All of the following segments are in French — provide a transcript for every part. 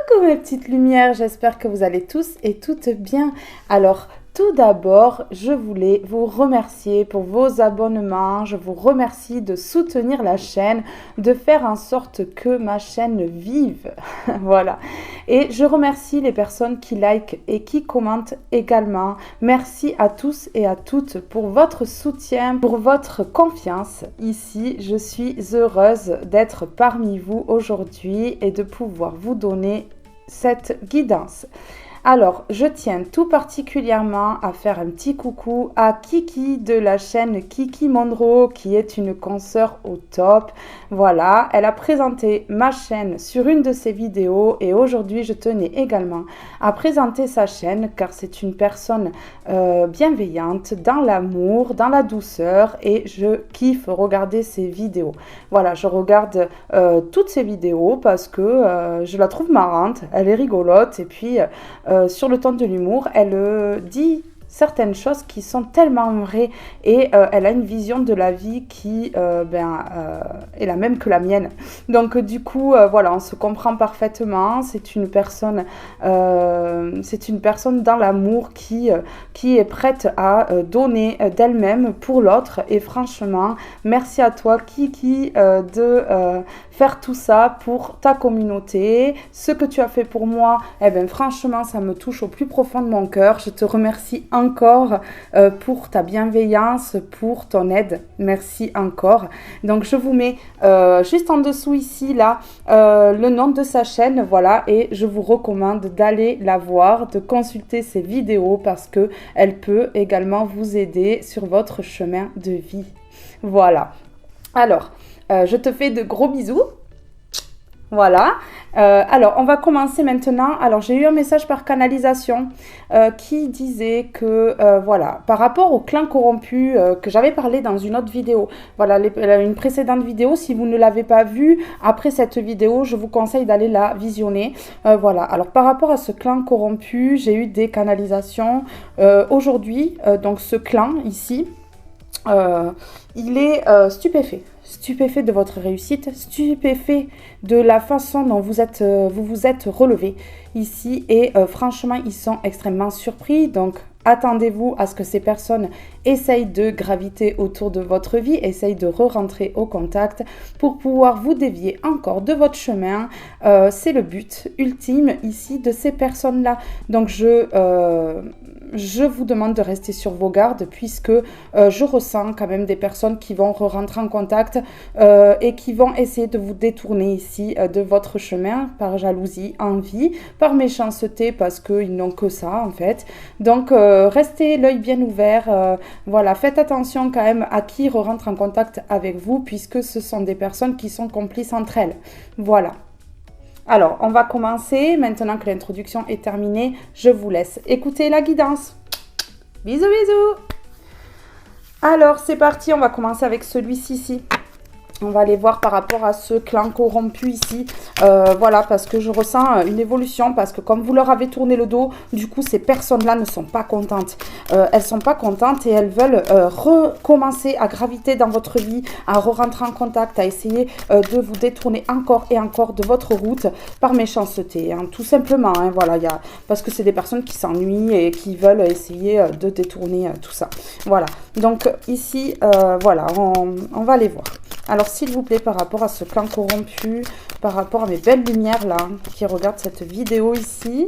Coucou mes petites lumières, j'espère que vous allez tous et toutes bien. Alors, tout d'abord, je voulais vous remercier pour vos abonnements. Je vous remercie de soutenir la chaîne, de faire en sorte que ma chaîne vive. Voilà. Et je remercie les personnes qui likent et qui commentent également. Merci à tous et à toutes pour votre soutien, pour votre confiance. Ici, je suis heureuse d'être parmi vous aujourd'hui et de pouvoir vous donner cette guidance. Alors, je tiens tout particulièrement à faire un petit coucou à Kiki de la chaîne Kiki Monroe, qui est une consoeur au top. Voilà, elle a présenté ma chaîne sur une de ses vidéos et aujourd'hui, je tenais également à présenter sa chaîne car c'est une personne bienveillante, dans l'amour, dans la douceur et je kiffe regarder ses vidéos. Voilà, je regarde toutes ses vidéos parce que je la trouve marrante, elle est rigolote et puis... sur le ton de l'humour, elle dit certaines choses qui sont tellement vraies et elle a une vision de la vie qui est la même que la mienne. Donc du coup, voilà, on se comprend parfaitement. C'est une personne dans l'amour qui est prête à donner d'elle-même pour l'autre. Et franchement, merci à toi Kiki de faire tout ça pour ta communauté. Ce que tu as fait pour moi, eh bien franchement, ça me touche au plus profond de mon cœur. Je te remercie encore pour ta bienveillance, pour ton aide. Merci encore. Donc je vous mets juste en dessous ici là le nom de sa chaîne, voilà, et je vous recommande d'aller la voir, de consulter ses vidéos parce que elle peut également vous aider sur votre chemin de vie. Voilà. Alors, je te fais de gros bisous. Voilà. Alors, on va commencer maintenant. Alors, j'ai eu un message par canalisation qui disait que, voilà, par rapport au clan corrompu que j'avais parlé dans une autre vidéo, voilà, une précédente vidéo, si vous ne l'avez pas vue, après cette vidéo, je vous conseille d'aller la visionner. Voilà. Alors, par rapport à ce clan corrompu, j'ai eu des canalisations aujourd'hui. Donc, ce clan ici, il est stupéfait de votre réussite, stupéfait de la façon dont vous vous êtes relevé ici et franchement ils sont extrêmement surpris. Donc attendez-vous à ce que ces personnes essayent de graviter autour de votre vie, essayent de re-rentrer au contact pour pouvoir vous dévier encore de votre chemin. C'est le but ultime ici de ces personnes-là. Donc je vous demande de rester sur vos gardes puisque je ressens quand même des personnes qui vont rentrer en contact et qui vont essayer de vous détourner ici de votre chemin par jalousie, envie, par méchanceté parce qu'ils n'ont que ça en fait. Donc restez l'œil bien ouvert, voilà, faites attention quand même à qui rentre en contact avec vous puisque ce sont des personnes qui sont complices entre elles. Voilà. Alors, on va commencer. Maintenant que l'introduction est terminée, je vous laisse écouter la guidance. Bisous, bisous. Alors, c'est parti. On va commencer avec celui-ci ici. On va aller voir par rapport à ce clan corrompu ici. Voilà, parce que je ressens une évolution. Parce que comme vous leur avez tourné le dos, du coup, ces personnes-là ne sont pas contentes. Elles ne sont pas contentes et elles veulent recommencer à graviter dans votre vie, à re-rentrer en contact, à essayer de vous détourner encore et encore de votre route par méchanceté. Hein, tout simplement, hein, voilà, parce que c'est des personnes qui s'ennuient et qui veulent essayer de détourner tout ça. Voilà, donc ici, voilà, on va aller voir. Alors, s'il vous plaît, par rapport à ce clan corrompu, par rapport à mes belles lumières là, qui regardent cette vidéo ici,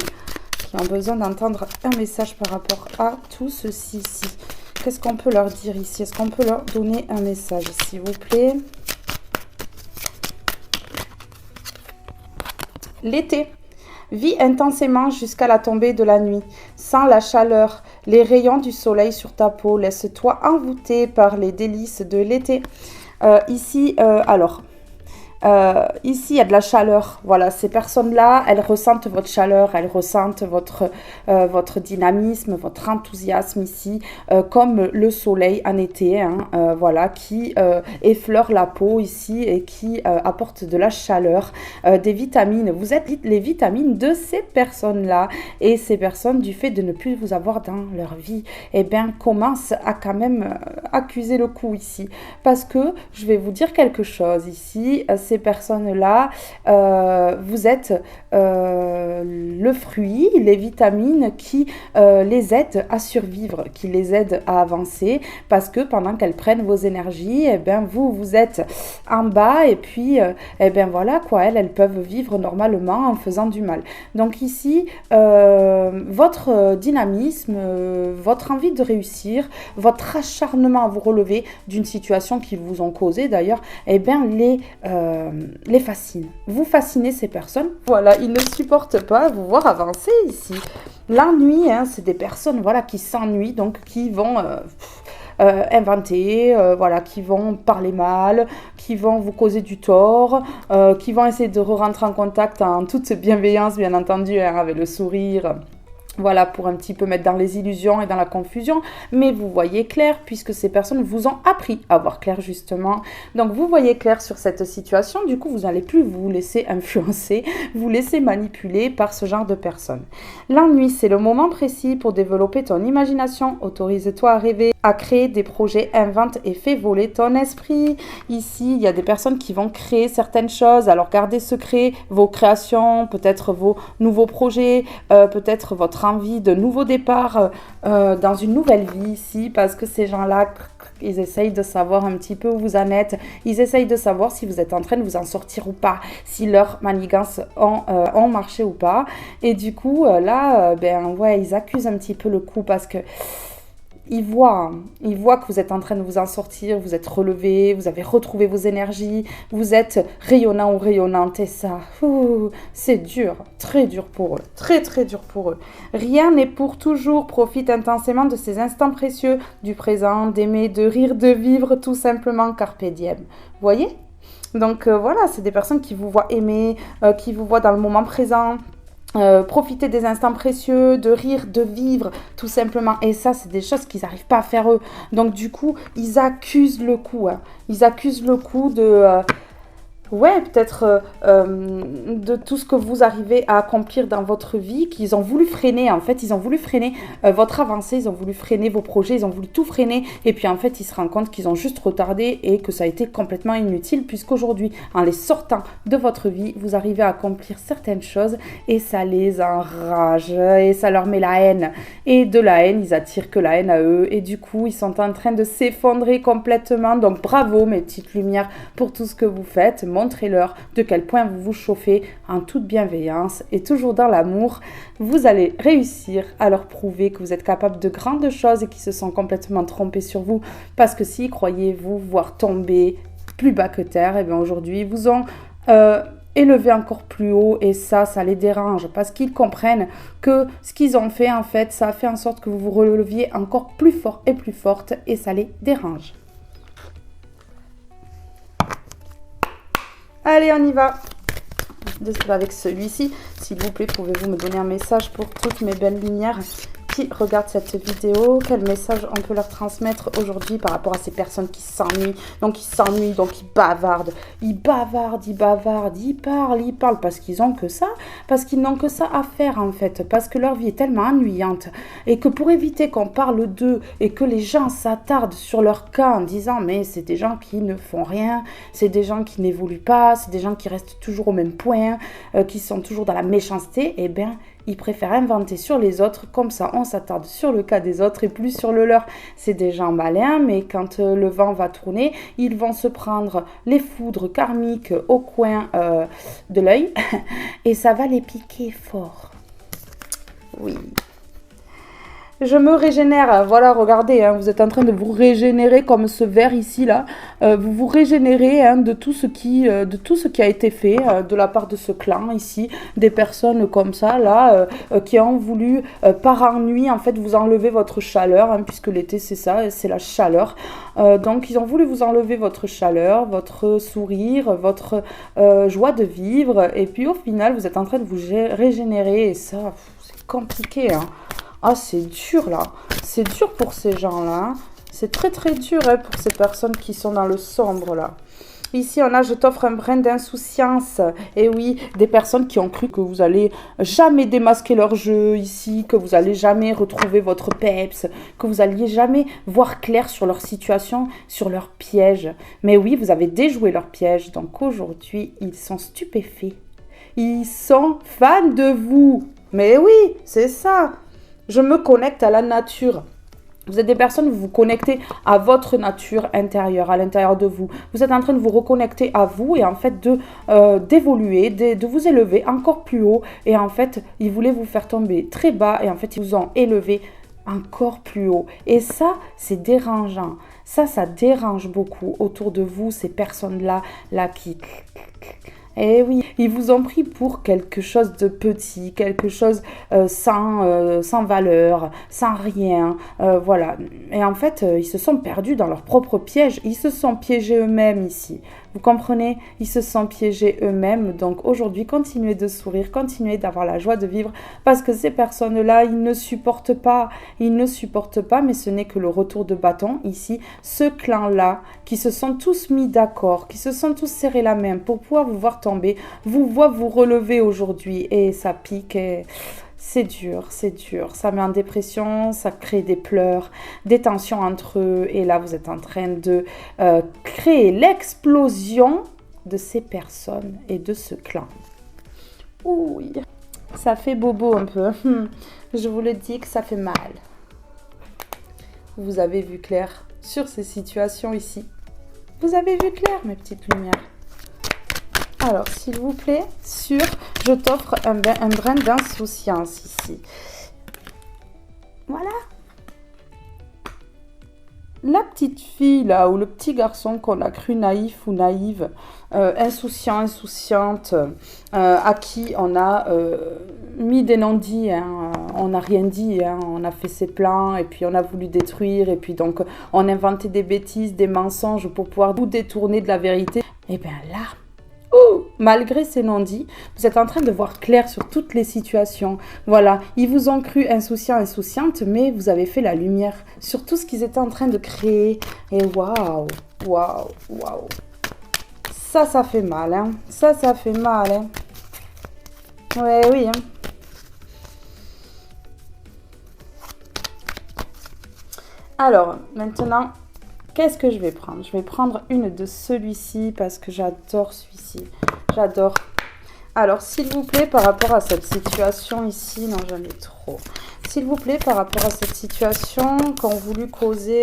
qui ont besoin d'entendre un message par rapport à tout ceci ici. Qu'est-ce qu'on peut leur dire ici? Est-ce qu'on peut leur donner un message, s'il vous plaît? L'été. Vis intensément jusqu'à la tombée de la nuit. Sens la chaleur, les rayons du soleil sur ta peau. Laisse-toi envoûter par les délices de l'été. Ici, ici, il y a de la chaleur. Voilà, ces personnes-là, elles ressentent votre chaleur, elles ressentent votre dynamisme, votre enthousiasme ici, comme le soleil en été, hein, voilà, qui effleure la peau ici et qui apporte de la chaleur, des vitamines. Vous êtes les vitamines de ces personnes-là. Et ces personnes, du fait de ne plus vous avoir dans leur vie, eh bien, commencent à quand même accuser le coup ici. Parce que, je vais vous dire quelque chose ici, ces ces personnes-là, vous êtes le fruit, les vitamines qui les aident à survivre, qui les aident à avancer, parce que pendant qu'elles prennent vos énergies, eh bien vous êtes en bas, et puis eh bien voilà quoi, elles peuvent vivre normalement en faisant du mal. Donc ici, votre dynamisme, votre envie de réussir, votre acharnement à vous relever d'une situation qu'ils vous ont causée d'ailleurs, eh bien les fascine. Vous fascinez ces personnes. Voilà, ils ne supportent pas vous voir avancer ici. L'ennui, hein, c'est des personnes voilà, qui s'ennuient, donc qui vont inventer, voilà, qui vont parler mal, qui vont vous causer du tort, qui vont essayer de rentrer en contact en toute bienveillance, bien entendu, hein, avec le sourire. Voilà, pour un petit peu mettre dans les illusions et dans la confusion, mais vous voyez clair, puisque ces personnes vous ont appris à voir clair, justement. Donc, vous voyez clair sur cette situation, du coup, vous n'allez plus vous laisser influencer, vous laisser manipuler par ce genre de personnes. L'ennui, c'est le moment précis pour développer ton imagination. Autorise-toi à rêver, à créer des projets, invente et fais voler ton esprit. Ici, il y a des personnes qui vont créer certaines choses, alors gardez secret vos créations, peut-être vos nouveaux projets, peut-être votre envie de nouveau départ dans une nouvelle vie ici, parce que ces gens-là, ils essayent de savoir un petit peu où vous en êtes, ils essayent de savoir si vous êtes en train de vous en sortir ou pas, si leurs manigances ont marché ou pas, et du coup là, ben ouais, ils accusent un petit peu le coup, parce que ils voient que vous êtes en train de vous en sortir, vous êtes relevé, vous avez retrouvé vos énergies, vous êtes rayonnant ou rayonnante, et ça, c'est dur, très dur pour eux, très très dur pour eux. Rien n'est pour toujours, profite intensément de ces instants précieux, du présent, d'aimer, de rire, de vivre, tout simplement, carpe diem. Vous voyez ? Donc voilà, c'est des personnes qui vous voient aimer, qui vous voient dans le moment présent, profiter des instants précieux, de rire, de vivre, tout simplement. Et ça, c'est des choses qu'ils n'arrivent pas à faire eux. Donc du coup, ils accusent le coup. Hein. Ils accusent le coup de... ouais, peut-être de tout ce que vous arrivez à accomplir dans votre vie, qu'ils ont voulu freiner, en fait, ils ont voulu freiner votre avancée, ils ont voulu freiner vos projets, ils ont voulu tout freiner, et puis en fait, ils se rendent compte qu'ils ont juste retardé et que ça a été complètement inutile, puisqu'aujourd'hui, en les sortant de votre vie, vous arrivez à accomplir certaines choses, et ça les enrage, et ça leur met la haine, et de la haine, ils attirent que la haine à eux, et du coup, ils sont en train de s'effondrer complètement, donc bravo mes petites lumières pour tout ce que vous faites. Montrez-leur de quel point vous vous chauffez en toute bienveillance et toujours dans l'amour. Vous allez réussir à leur prouver que vous êtes capable de grandes choses et qu'ils se sont complètement trompés sur vous. Parce que si, croyez-vous, voir tomber plus bas que terre, et bien aujourd'hui, ils vous ont élevé encore plus haut, et ça les dérange. Parce qu'ils comprennent que ce qu'ils ont fait, en fait, ça a fait en sorte que vous vous releviez encore plus fort et plus forte, et ça les dérange. Allez, on y va. Avec celui-ci, s'il vous plaît, pouvez-vous me donner un message pour toutes mes belles lumières qui regardent cette vidéo? Quel message on peut leur transmettre aujourd'hui par rapport à ces personnes qui s'ennuient? Donc, ils s'ennuient, donc ils bavardent. Ils bavardent, ils parlent parce qu'ils ont que ça, parce qu'ils n'ont que ça à faire en fait, parce que leur vie est tellement ennuyante et que pour éviter qu'on parle d'eux et que les gens s'attardent sur leur cas en disant mais c'est des gens qui ne font rien, c'est des gens qui n'évoluent pas, c'est des gens qui restent toujours au même point, qui sont toujours dans la méchanceté, eh bien ils préfèrent inventer sur les autres, comme ça on s'attarde sur le cas des autres et plus sur le leur. C'est des gens malins, mais quand le vent va tourner, ils vont se prendre les foudres karmiques au coin de l'œil et ça va les piquer fort. Oui. Je me régénère, voilà, regardez, hein, vous êtes en train de vous régénérer comme ce verre ici, là. Vous vous régénérez hein, de tout ce qui a été fait de la part de ce clan ici, des personnes comme ça, là, qui ont voulu, par ennui, en fait, vous enlever votre chaleur, hein, puisque l'été, c'est ça, c'est la chaleur. Donc, ils ont voulu vous enlever votre chaleur, votre sourire, votre joie de vivre, et puis au final, vous êtes en train de vous régénérer, et ça, c'est compliqué, hein. Ah, c'est dur là, c'est dur pour ces gens-là, c'est très très dur hein, pour ces personnes qui sont dans le sombre là. Ici, on a, je t'offre un brin d'insouciance. Et oui, des personnes qui ont cru que vous allez jamais démasquer leur jeu ici, que vous allez jamais retrouver votre peps, que vous alliez jamais voir clair sur leur situation, sur leur piège. Mais oui, vous avez déjoué leur piège. Donc aujourd'hui, ils sont stupéfaits. Ils sont fans de vous. Mais oui, c'est ça. Je me connecte à la nature. Vous êtes des personnes, vous vous connectez à votre nature intérieure, à l'intérieur de vous. Vous êtes en train de vous reconnecter à vous et en fait d'évoluer, de vous élever encore plus haut. Et en fait, ils voulaient vous faire tomber très bas et en fait, ils vous ont élevé encore plus haut. Et ça, c'est dérangeant. Ça dérange beaucoup autour de vous, ces personnes-là, là qui... Eh oui, ils vous ont pris pour quelque chose de petit, quelque chose sans valeur, sans rien, voilà. Et en fait, ils se sont perdus dans leur propre piège, ils se sont piégés eux-mêmes ici. Vous comprenez? Ils se sont piégés eux-mêmes. Donc aujourd'hui, continuez de sourire, continuez d'avoir la joie de vivre parce que ces personnes-là, ils ne supportent pas. Ils ne supportent pas, mais ce n'est que le retour de bâton ici. Ce clan-là, qui se sont tous mis d'accord, qui se sont tous serrés la main pour pouvoir vous voir tomber, vous voient vous relever aujourd'hui et ça pique et... C'est dur, ça met en dépression, ça crée des pleurs, des tensions entre eux. Et là, vous êtes en train de créer l'explosion de ces personnes et de ce clan. Oui, ça fait bobo un peu. Je vous le dis que ça fait mal. Vous avez vu clair sur ces situations ici. Vous avez vu clair, mes petites lumières. Alors, s'il vous plaît, je t'offre un brin d'insouciance ici. Voilà. La petite fille, là, ou le petit garçon qu'on a cru naïf ou naïve, insouciant, insouciante, à qui on a mis des non-dits, hein, on n'a rien dit, hein, on a fait ses plans, et puis on a voulu détruire, et puis donc on inventait des bêtises, des mensonges pour pouvoir vous détourner de la vérité. Et bien là... malgré ces non-dits, vous êtes en train de voir clair sur toutes les situations. Voilà, ils vous ont cru insouciants, insouciantes, mais vous avez fait la lumière sur tout ce qu'ils étaient en train de créer. Et waouh, waouh, waouh. Ça fait mal, hein. Ça fait mal, hein. Ouais, oui, hein. Alors, maintenant... Qu'est-ce que je vais prendre? Je vais prendre une de celui-ci parce que j'adore celui-ci. J'adore. Alors, s'il vous plaît, par rapport à cette situation ici, non, j'en ai trop. S'il vous plaît, par rapport à cette situation qu'ont voulu causer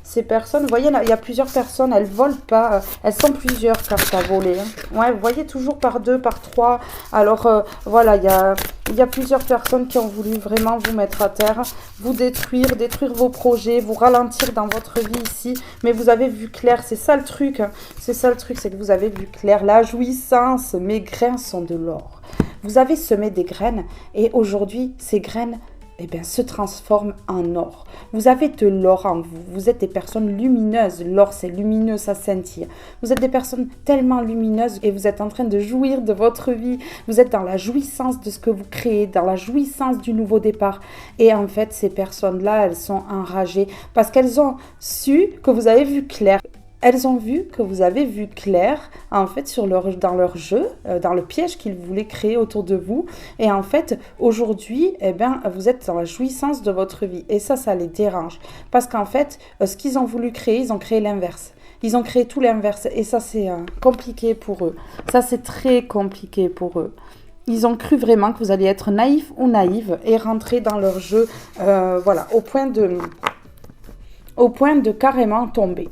ces personnes, vous voyez, là, il y a plusieurs personnes, elles volent pas, elles sont plusieurs cartes à voler. Hein. Ouais, vous voyez, toujours par 2, par 3. Alors, voilà, il y a plusieurs personnes qui ont voulu vraiment vous mettre à terre, vous détruire vos projets, vous ralentir dans votre vie ici. Mais vous avez vu clair, c'est ça le truc. Hein. C'est ça le truc, c'est que vous avez vu clair. La jouissance, mes grains sont de l'or. Vous avez semé des graines et aujourd'hui, ces graines... eh bien, se transforme en or. Vous avez de l'or en vous. Vous êtes des personnes lumineuses. L'or, c'est lumineux, ça scintille. Vous êtes des personnes tellement lumineuses et vous êtes en train de jouir de votre vie. Vous êtes dans la jouissance de ce que vous créez, dans la jouissance du nouveau départ. Et en fait, ces personnes-là, elles sont enragées parce qu'elles ont su que vous avez vu clair. Elles ont vu que vous avez vu clair, en fait, dans leur jeu, dans le piège qu'ils voulaient créer autour de vous. Et en fait, aujourd'hui, eh bien, vous êtes dans la jouissance de votre vie. Et ça les dérange. Parce qu'en fait, ce qu'ils ont voulu créer, ils ont créé l'inverse. Ils ont créé tout l'inverse. Et ça, c'est compliqué pour eux. Ça, c'est très compliqué pour eux. Ils ont cru vraiment que vous alliez être naïf ou naïve et rentrer dans leur jeu, voilà, au point de carrément tomber.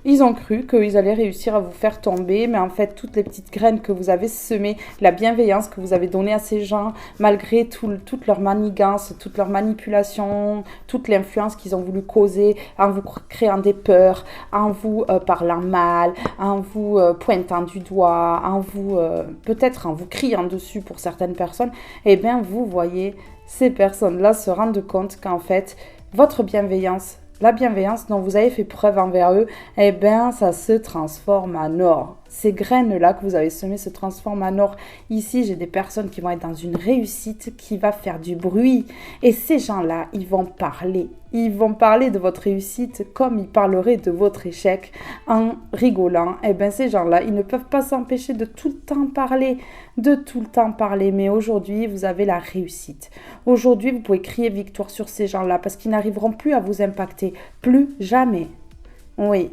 Ils ont cru qu'ils allaient réussir à vous faire tomber, mais en fait, toutes les petites graines que vous avez semées, la bienveillance que vous avez donnée à ces gens, malgré toute leur manigance, toute leur manipulation, toute l'influence qu'ils ont voulu causer en vous créant des peurs, en vous parlant mal, en vous pointant du doigt, en vous peut-être en vous criant dessus pour certaines personnes, eh bien, vous voyez, ces personnes-là se rendent compte qu'en fait, votre bienveillance, la bienveillance dont vous avez fait preuve envers eux, eh bien, ça se transforme en or. Ces graines-là que vous avez semées se transforment en or. Ici, j'ai des personnes qui vont être dans une réussite qui va faire du bruit. Et ces gens-là, ils vont parler. Ils vont parler de votre réussite comme ils parleraient de votre échec en rigolant. Eh bien, ces gens-là, ils ne peuvent pas s'empêcher de tout le temps parler. Mais aujourd'hui, vous avez la réussite. Aujourd'hui, vous pouvez crier victoire sur ces gens-là parce qu'ils n'arriveront plus à vous impacter. Plus jamais. Oui,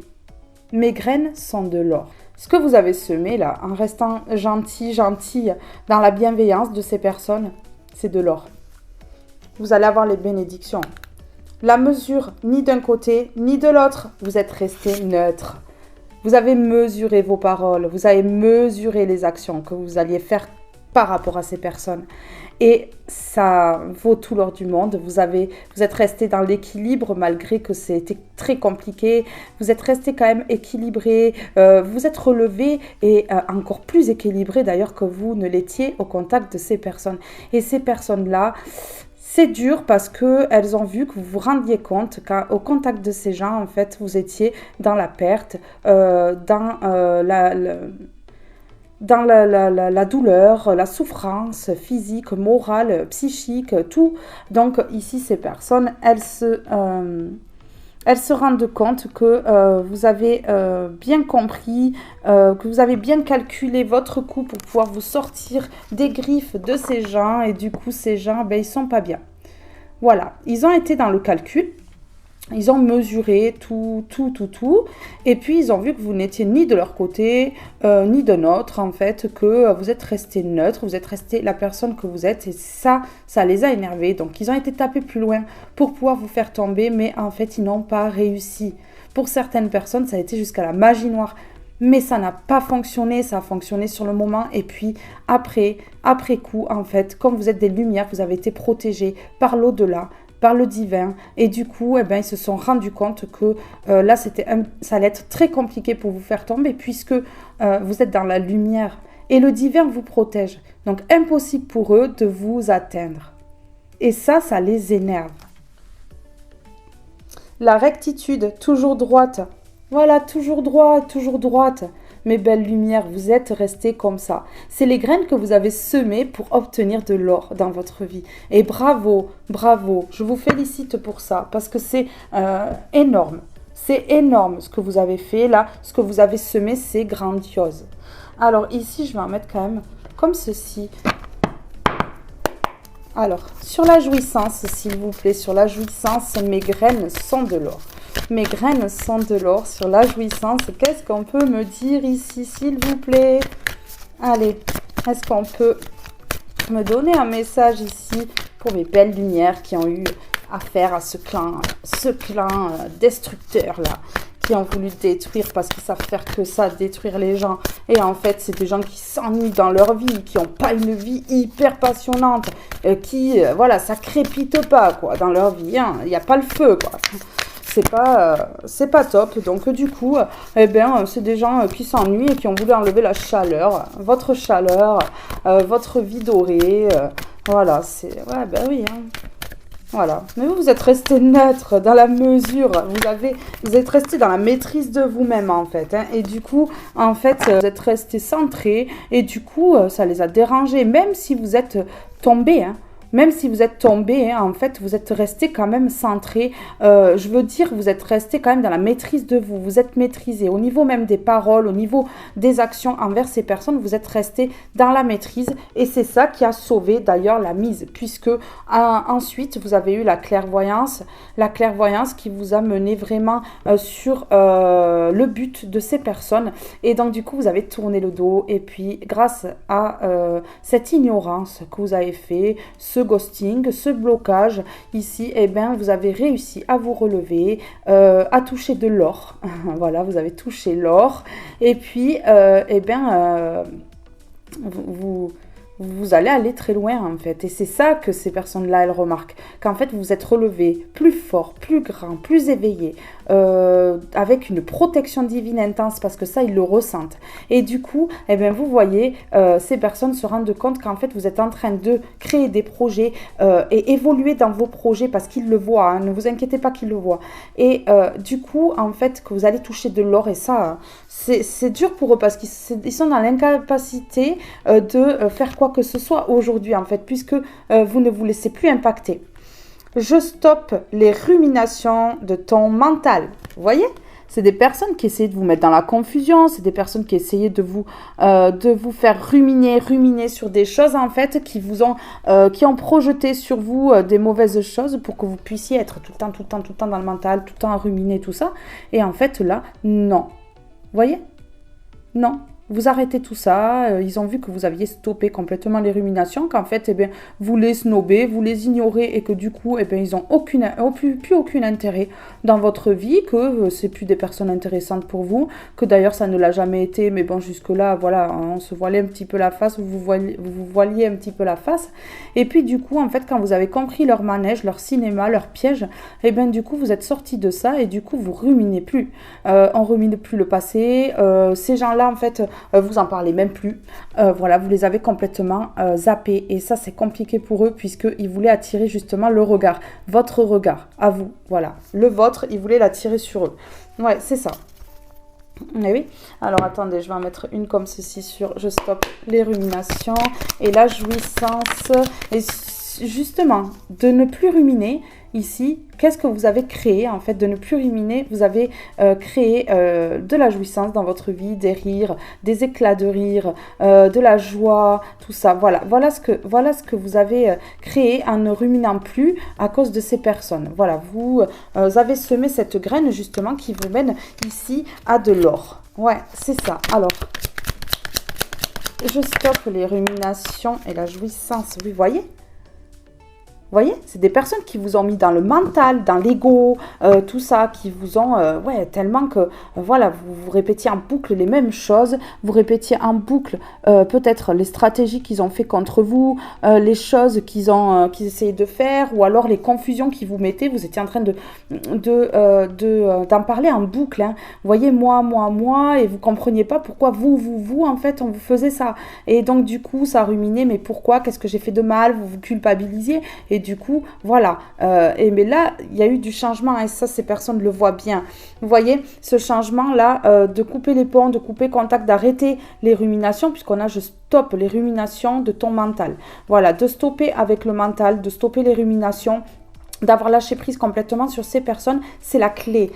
mes graines sont de l'or. Ce que vous avez semé là, en restant gentille, dans la bienveillance de ces personnes, c'est de l'or. Vous allez avoir les bénédictions. La mesure, ni d'un côté, ni de l'autre, vous êtes resté neutre. Vous avez mesuré vos paroles, vous avez mesuré les actions que vous alliez faire par rapport à ces personnes. Et ça vaut tout l'or du monde. Vous êtes resté dans l'équilibre malgré que c'était très compliqué. Vous êtes resté quand même équilibré. Vous êtes relevé et encore plus équilibré d'ailleurs que vous ne l'étiez au contact de ces personnes. Et ces personnes-là, c'est dur parce qu'elles ont vu que vous vous rendiez compte qu'au contact de ces gens, en fait, vous étiez dans la perte, dans la douleur, la souffrance physique, morale, psychique, tout. Donc ici, ces personnes, elles se rendent compte que vous avez bien compris, que vous avez bien calculé votre coût pour pouvoir vous sortir des griffes de ces gens. Et du coup, ces gens, ben, ils sont pas bien. Voilà, ils ont été dans le calcul. Ils ont mesuré tout. Et puis, ils ont vu que vous n'étiez ni de leur côté, ni de nôtre, en fait, que vous êtes resté neutre, vous êtes resté la personne que vous êtes. Et ça les a énervés. Donc, ils ont été tapés plus loin pour pouvoir vous faire tomber. Mais en fait, ils n'ont pas réussi. Pour certaines personnes, ça a été jusqu'à la magie noire. Mais ça n'a pas fonctionné. Ça a fonctionné sur le moment. Et puis, après coup, en fait, comme vous êtes des lumières, vous avez été protégés par l'au-delà, par le divin, et du coup, eh ben, ils se sont rendus compte que là, ça allait être très compliqué pour vous faire tomber, puisque vous êtes dans la lumière, et le divin vous protège. Donc, impossible pour eux de vous atteindre. Et ça les énerve. La rectitude, toujours droite. Voilà, toujours droite. Mes belles lumières, vous êtes restés comme ça. C'est les graines que vous avez semées pour obtenir de l'or dans votre vie. Et bravo, je vous félicite pour ça, parce que c'est énorme. C'est énorme ce que vous avez fait là, ce que vous avez semé, c'est grandiose. Alors ici, je vais en mettre quand même comme ceci. Alors, sur la jouissance, s'il vous plaît, sur la jouissance, mes graines sont de l'or. Mes graines sont de l'or sur la jouissance. Qu'est-ce qu'on peut me dire ici, s'il vous plaît? Allez, est-ce qu'on peut me donner un message ici pour mes belles lumières qui ont eu affaire à ce clan destructeur là, qui ont voulu détruire parce qu'ils savent faire que ça, détruire les gens. Et en fait, c'est des gens qui s'ennuient dans leur vie, qui n'ont pas une vie hyper passionnante, voilà, ça crépite pas, quoi, dans leur vie, hein. Il n'y a pas le feu, quoi. C'est pas top. Donc, du coup, eh bien, c'est des gens qui s'ennuient et qui ont voulu enlever la chaleur, votre vie dorée. Voilà, ouais, ben oui, hein. Voilà. Mais vous êtes resté neutre dans la mesure. Vous êtes resté dans la maîtrise de vous-même, en fait. Hein. Et du coup, en fait, vous êtes resté centré. Et du coup, ça les a dérangés. Même si vous êtes tombé, hein. Même si vous êtes tombé, hein, en fait, vous êtes resté quand même centré. Je veux dire, vous êtes resté quand même dans la maîtrise de vous. Vous êtes maîtrisé. Au niveau même des paroles, au niveau des actions envers ces personnes, vous êtes resté dans la maîtrise. Et c'est ça qui a sauvé d'ailleurs la mise. Puisque ensuite, vous avez eu la clairvoyance. La clairvoyance qui vous a mené vraiment sur le but de ces personnes. Et donc, du coup, vous avez tourné le dos. Et puis, grâce à cette ignorance que vous avez fait, ce ghosting, ce blocage ici, eh bien, vous avez réussi à vous relever, à toucher de l'or. Voilà, vous avez touché l'or. Et puis, eh bien, vous allez aller très loin, en fait. Et c'est ça que ces personnes-là, elles remarquent. Qu'en fait, vous vous êtes relevé plus fort, plus grand, plus éveillé. avec une protection divine intense, parce que ça, ils le ressentent. Et du coup, eh bien, vous voyez, ces personnes se rendent compte qu'en fait, vous êtes en train de créer des projets et évoluer dans vos projets, parce qu'ils le voient, hein, ne vous inquiétez pas qu'ils le voient. Et du coup, en fait, que vous allez toucher de l'or, et ça, c'est dur pour eux, parce qu'ils sont dans l'incapacité de faire quoi que ce soit aujourd'hui, en fait, puisque vous ne vous laissez plus impacter. Je stoppe les ruminations de ton mental. Vous voyez ? C'est des personnes qui essaient de vous mettre dans la confusion, c'est des personnes qui essayaient de vous faire ruminer sur des choses, en fait, qui ont projeté sur vous des mauvaises choses pour que vous puissiez être tout le temps dans le mental, tout le temps à ruminer, tout ça. Et en fait, là, non. Vous voyez ? Non. Vous arrêtez tout ça, ils ont vu que vous aviez stoppé complètement les ruminations, qu'en fait, eh bien, vous les snobez, vous les ignorez et que du coup, eh bien, ils n'ont plus aucun intérêt dans votre vie, que c'est plus des personnes intéressantes pour vous, que d'ailleurs, ça ne l'a jamais été, mais bon, jusque-là, voilà, on se voilait un petit peu la face, vous voiliez un petit peu la face. Et puis, du coup, en fait, quand vous avez compris leur manège, leur cinéma, leur piège, eh bien, du coup, vous êtes sortis de ça et du coup, vous ruminez plus. On rumine plus le passé. Ces gens-là, en fait, vous en parlez même plus. Voilà, vous les avez complètement zappés. Et ça, c'est compliqué pour eux puisqu'ils voulaient attirer justement le regard. Votre regard, à vous. Voilà. Le vôtre, ils voulaient l'attirer sur eux. Ouais, c'est ça. Et oui. Alors, attendez, je vais en mettre une comme ceci sur « Je stoppe les ruminations » et la jouissance. Et justement, de ne plus ruminer, ici, qu'est-ce que vous avez créé en fait de ne plus ruminer? Vous avez créé de la jouissance dans votre vie, des rires, des éclats de rire, de la joie, tout ça. Voilà ce que vous avez créé en ne ruminant plus à cause de ces personnes. Voilà, vous avez semé cette graine justement qui vous mène ici à de l'or. Ouais, c'est ça. Alors, je stoppe les ruminations et la jouissance. Vous voyez? Vous voyez, c'est des personnes qui vous ont mis dans le mental, dans l'ego, tout ça, qui vous ont, tellement que, voilà, vous répétiez en boucle les mêmes choses, vous répétiez en boucle peut-être les stratégies qu'ils ont fait contre vous, les choses qu'ils essayaient de faire, ou alors les confusions qu'ils vous mettaient, vous étiez en train d'en parler en boucle, hein. Vous voyez, moi, et vous compreniez pas pourquoi vous, en fait, on vous faisait ça. Et donc, du coup, ça ruminait, mais pourquoi, qu'est-ce que j'ai fait de mal, vous vous culpabilisiez. Et du coup, voilà. Mais là, il y a eu du changement et ça, ces personnes le voient bien. Vous voyez, ce changement-là, de couper les ponts, de couper contact, d'arrêter les ruminations, puisqu'on a « je stoppe les ruminations de ton mental ». Voilà, de stopper avec le mental, de stopper les ruminations, d'avoir lâché prise complètement sur ces personnes, c'est la clé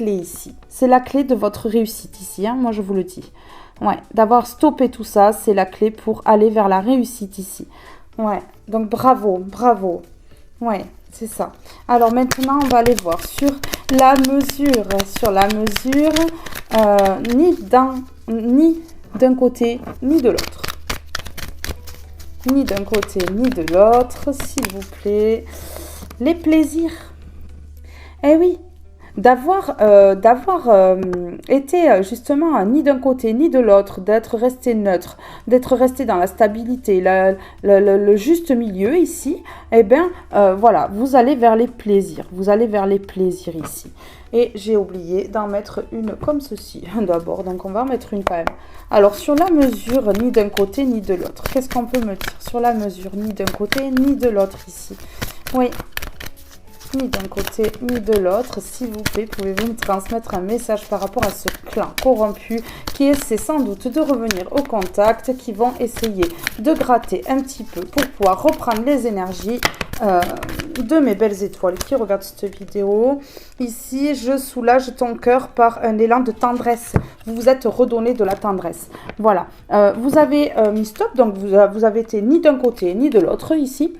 ici. C'est la clé de votre réussite ici, hein, moi je vous le dis. Ouais, d'avoir stoppé tout ça, c'est la clé pour aller vers la réussite ici. Ouais, donc bravo. Ouais, c'est ça. Alors maintenant, on va aller voir sur la mesure. Sur la mesure, ni d'un côté, ni de l'autre. Ni d'un côté, ni de l'autre, s'il vous plaît. Les plaisirs. Eh oui, d'avoir été justement ni d'un côté ni de l'autre, d'être resté neutre, d'être resté dans la stabilité, le juste milieu ici, eh bien voilà, vous allez vers les plaisirs, ici. Et j'ai oublié d'en mettre une comme ceci d'abord, donc on va en mettre une quand même. Alors sur la mesure, ni d'un côté ni de l'autre, qu'est-ce qu'on peut me dire sur la mesure, ni d'un côté ni de l'autre ici? Oui. Ni d'un côté ni de l'autre, s'il vous plaît, pouvez-vous me transmettre un message par rapport à ce clan corrompu qui essaie sans doute de revenir au contact, qui vont essayer de gratter un petit peu pour pouvoir reprendre les énergies de mes belles étoiles qui regardent cette vidéo. Ici, je soulage ton cœur par un élan de tendresse. Vous vous êtes redonné de la tendresse. Voilà. Vous avez mis stop, donc vous avez été ni d'un côté ni de l'autre ici.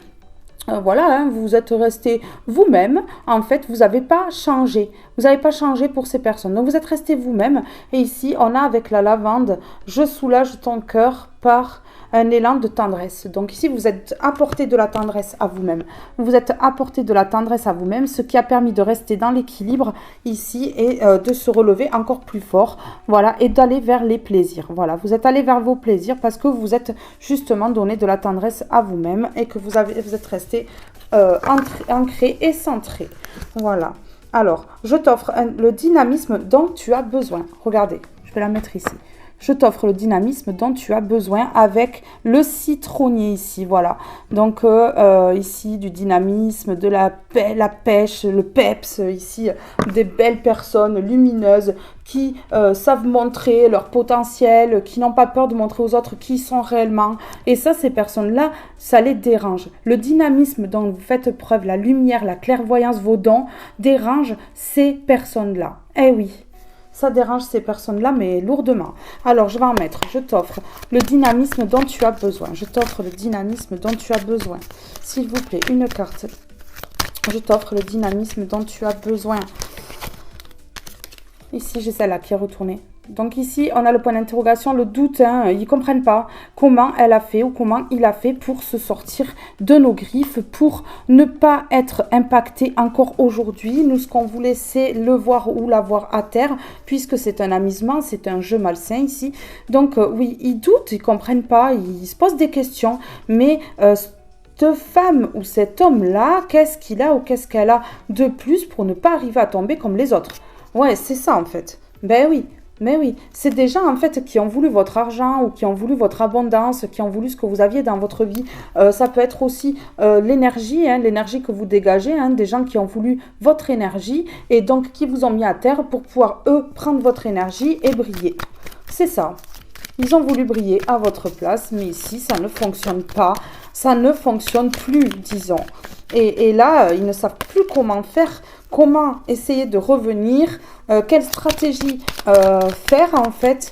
Voilà, hein, vous êtes resté vous-même. En fait, vous n'avez pas changé. Vous n'avez pas changé pour ces personnes. Donc, vous êtes resté vous-même. Et ici, on a avec la lavande, je soulage ton cœur par un élan de tendresse. Donc ici, vous êtes apporté de la tendresse à vous-même. Vous êtes apporté de la tendresse à vous-même, ce qui a permis de rester dans l'équilibre ici et de se relever encore plus fort. Voilà, et d'aller vers les plaisirs. Voilà, vous êtes allé vers vos plaisirs parce que vous êtes justement donné de la tendresse à vous-même et que vous êtes resté ancré et centré. Voilà. Alors, je t'offre le dynamisme dont tu as besoin. Regardez, je vais la mettre ici. Je t'offre le dynamisme dont tu as besoin avec le citronnier ici, voilà. Donc ici du dynamisme, de la pêche, le peps, ici des belles personnes lumineuses qui savent montrer leur potentiel, qui n'ont pas peur de montrer aux autres qui ils sont réellement. Et ça, ces personnes-là, ça les dérange. Le dynamisme dont vous faites preuve, la lumière, la clairvoyance, vos dons, dérange ces personnes-là. Eh oui. Ça dérange ces personnes-là, mais lourdement. Alors, je vais en mettre. Je t'offre le dynamisme dont tu as besoin. Je t'offre le dynamisme dont tu as besoin. S'il vous plaît, une carte. Je t'offre le dynamisme dont tu as besoin. Ici, j'ai celle-là qui est retournée. Donc ici, on a le point d'interrogation, le doute. Hein, ils ne comprennent pas comment elle a fait ou comment il a fait pour se sortir de nos griffes, pour ne pas être impacté encore aujourd'hui. Nous, ce qu'on voulait, c'est le voir ou la voir à terre, puisque c'est un amusement, c'est un jeu malsain ici. Donc oui, ils doutent, ils ne comprennent pas, ils se posent des questions, mais... cette femme ou cet homme-là, qu'est-ce qu'il a ou qu'est-ce qu'elle a de plus pour ne pas arriver à tomber comme les autres? Ouais, c'est ça en fait. Ben oui. Mais oui, c'est des gens en fait qui ont voulu votre argent ou qui ont voulu votre abondance, qui ont voulu ce que vous aviez dans votre vie. Ça peut être aussi l'énergie, hein, l'énergie que vous dégagez, hein, des gens qui ont voulu votre énergie et donc qui vous ont mis à terre pour pouvoir eux prendre votre énergie et briller. C'est ça. Ils ont voulu briller à votre place, mais ici ça ne fonctionne pas, ça ne fonctionne plus, disons. Et là, ils ne savent plus comment faire, comment essayer de revenir, quelle stratégie faire en fait,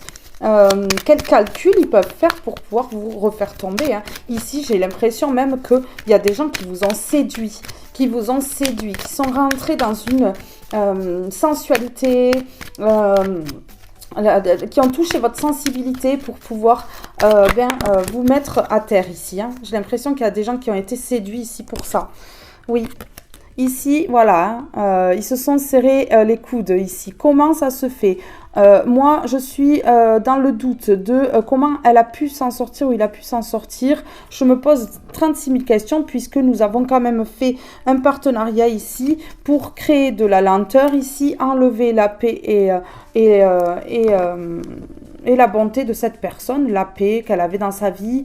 quel calcul ils peuvent faire pour pouvoir vous refaire tomber. Hein. Ici, j'ai l'impression même qu'il y a des gens qui vous ont séduit, qui sont rentrés dans une sensualité, qui ont touché votre sensibilité pour pouvoir vous mettre à terre ici. Hein. J'ai l'impression qu'il y a des gens qui ont été séduits ici pour ça. Oui. Ici, voilà, ils se sont serrés les coudes ici. Comment ça se fait? Moi, je suis dans le doute de comment elle a pu s'en sortir ou il a pu s'en sortir. Je me pose 36 000 questions puisque nous avons quand même fait un partenariat ici pour créer de la lenteur ici, enlever la paix et la bonté de cette personne, la paix qu'elle avait dans sa vie,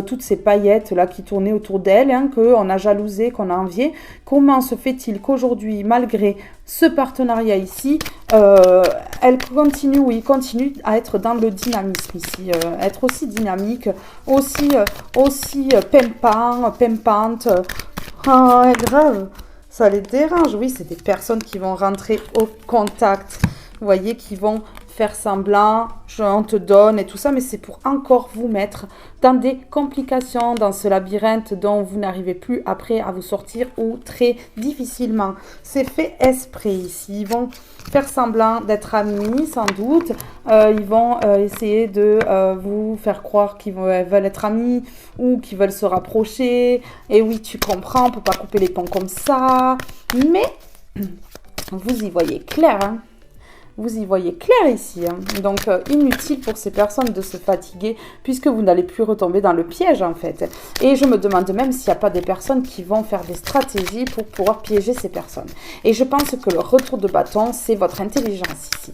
toutes ces paillettes là qui tournaient autour d'elle, hein, qu'on a jalousé, qu'on a envié. Comment se fait-il qu'aujourd'hui, malgré ce partenariat ici, elle continue à être dans le dynamisme ici, être aussi dynamique, aussi pimpante. Ah, grave, ça les dérange. Oui, c'est des personnes qui vont rentrer au contact, vous voyez, qui vont faire semblant, on te donne et tout ça, mais c'est pour encore vous mettre dans des complications, dans ce labyrinthe dont vous n'arrivez plus après à vous sortir ou très difficilement. C'est fait exprès ici. Ils vont faire semblant d'être amis, sans doute. Ils vont essayer de vous faire croire qu'ils veulent être amis ou qu'ils veulent se rapprocher. Et oui, tu comprends, on ne peut pas couper les ponts comme ça. Mais vous y voyez clair, hein. Vous y voyez clair ici. Hein. Donc, inutile pour ces personnes de se fatiguer puisque vous n'allez plus retomber dans le piège en fait. Et je me demande même s'il n'y a pas des personnes qui vont faire des stratégies pour pouvoir piéger ces personnes. Et je pense que le retour de bâton, c'est votre intelligence ici.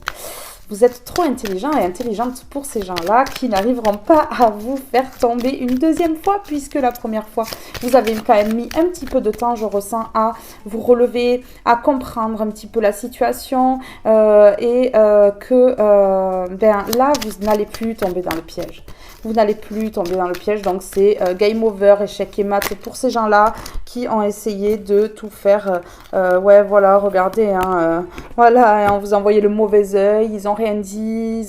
Vous êtes trop intelligent et intelligente pour ces gens-là qui n'arriveront pas à vous faire tomber une deuxième fois puisque la première fois, vous avez quand même mis un petit peu de temps, je ressens, à vous relever, à comprendre un petit peu la situation là, vous n'allez plus tomber dans le piège. Vous n'allez plus tomber dans le piège, donc c'est game over, échec et mat pour ces gens-là qui ont essayé de tout faire. Ouais, voilà, regardez, hein, voilà, hein, on vous a envoyé le mauvais œil, ils ont rien dit,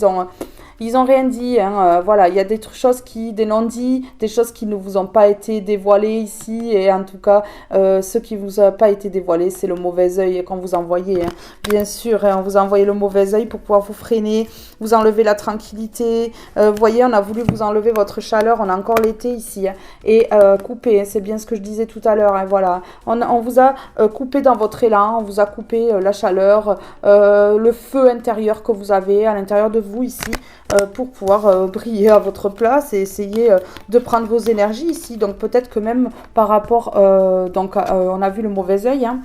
ils ont rien dit, hein, voilà, il y a des choses des non-dits, des choses qui ne vous ont pas été dévoilées ici, et en tout cas, ce qui ne vous a pas été dévoilé, c'est le mauvais œil qu'on vous a envoyé, hein. Bien sûr, hein, on vous a envoyé le mauvais œil pour pouvoir vous freiner, vous enlever la tranquillité, vous voyez, on a voulu vous enlever votre chaleur, on a encore l'été ici, hein, et couper, c'est bien ce que je disais tout à l'heure, hein, voilà, on vous a coupé dans votre élan, on vous a coupé la chaleur, le feu intérieur que vous avez à l'intérieur de vous ici, pour pouvoir briller à votre place et essayer de prendre vos énergies ici. Donc peut-être que même par rapport, on a vu le mauvais œil, hein,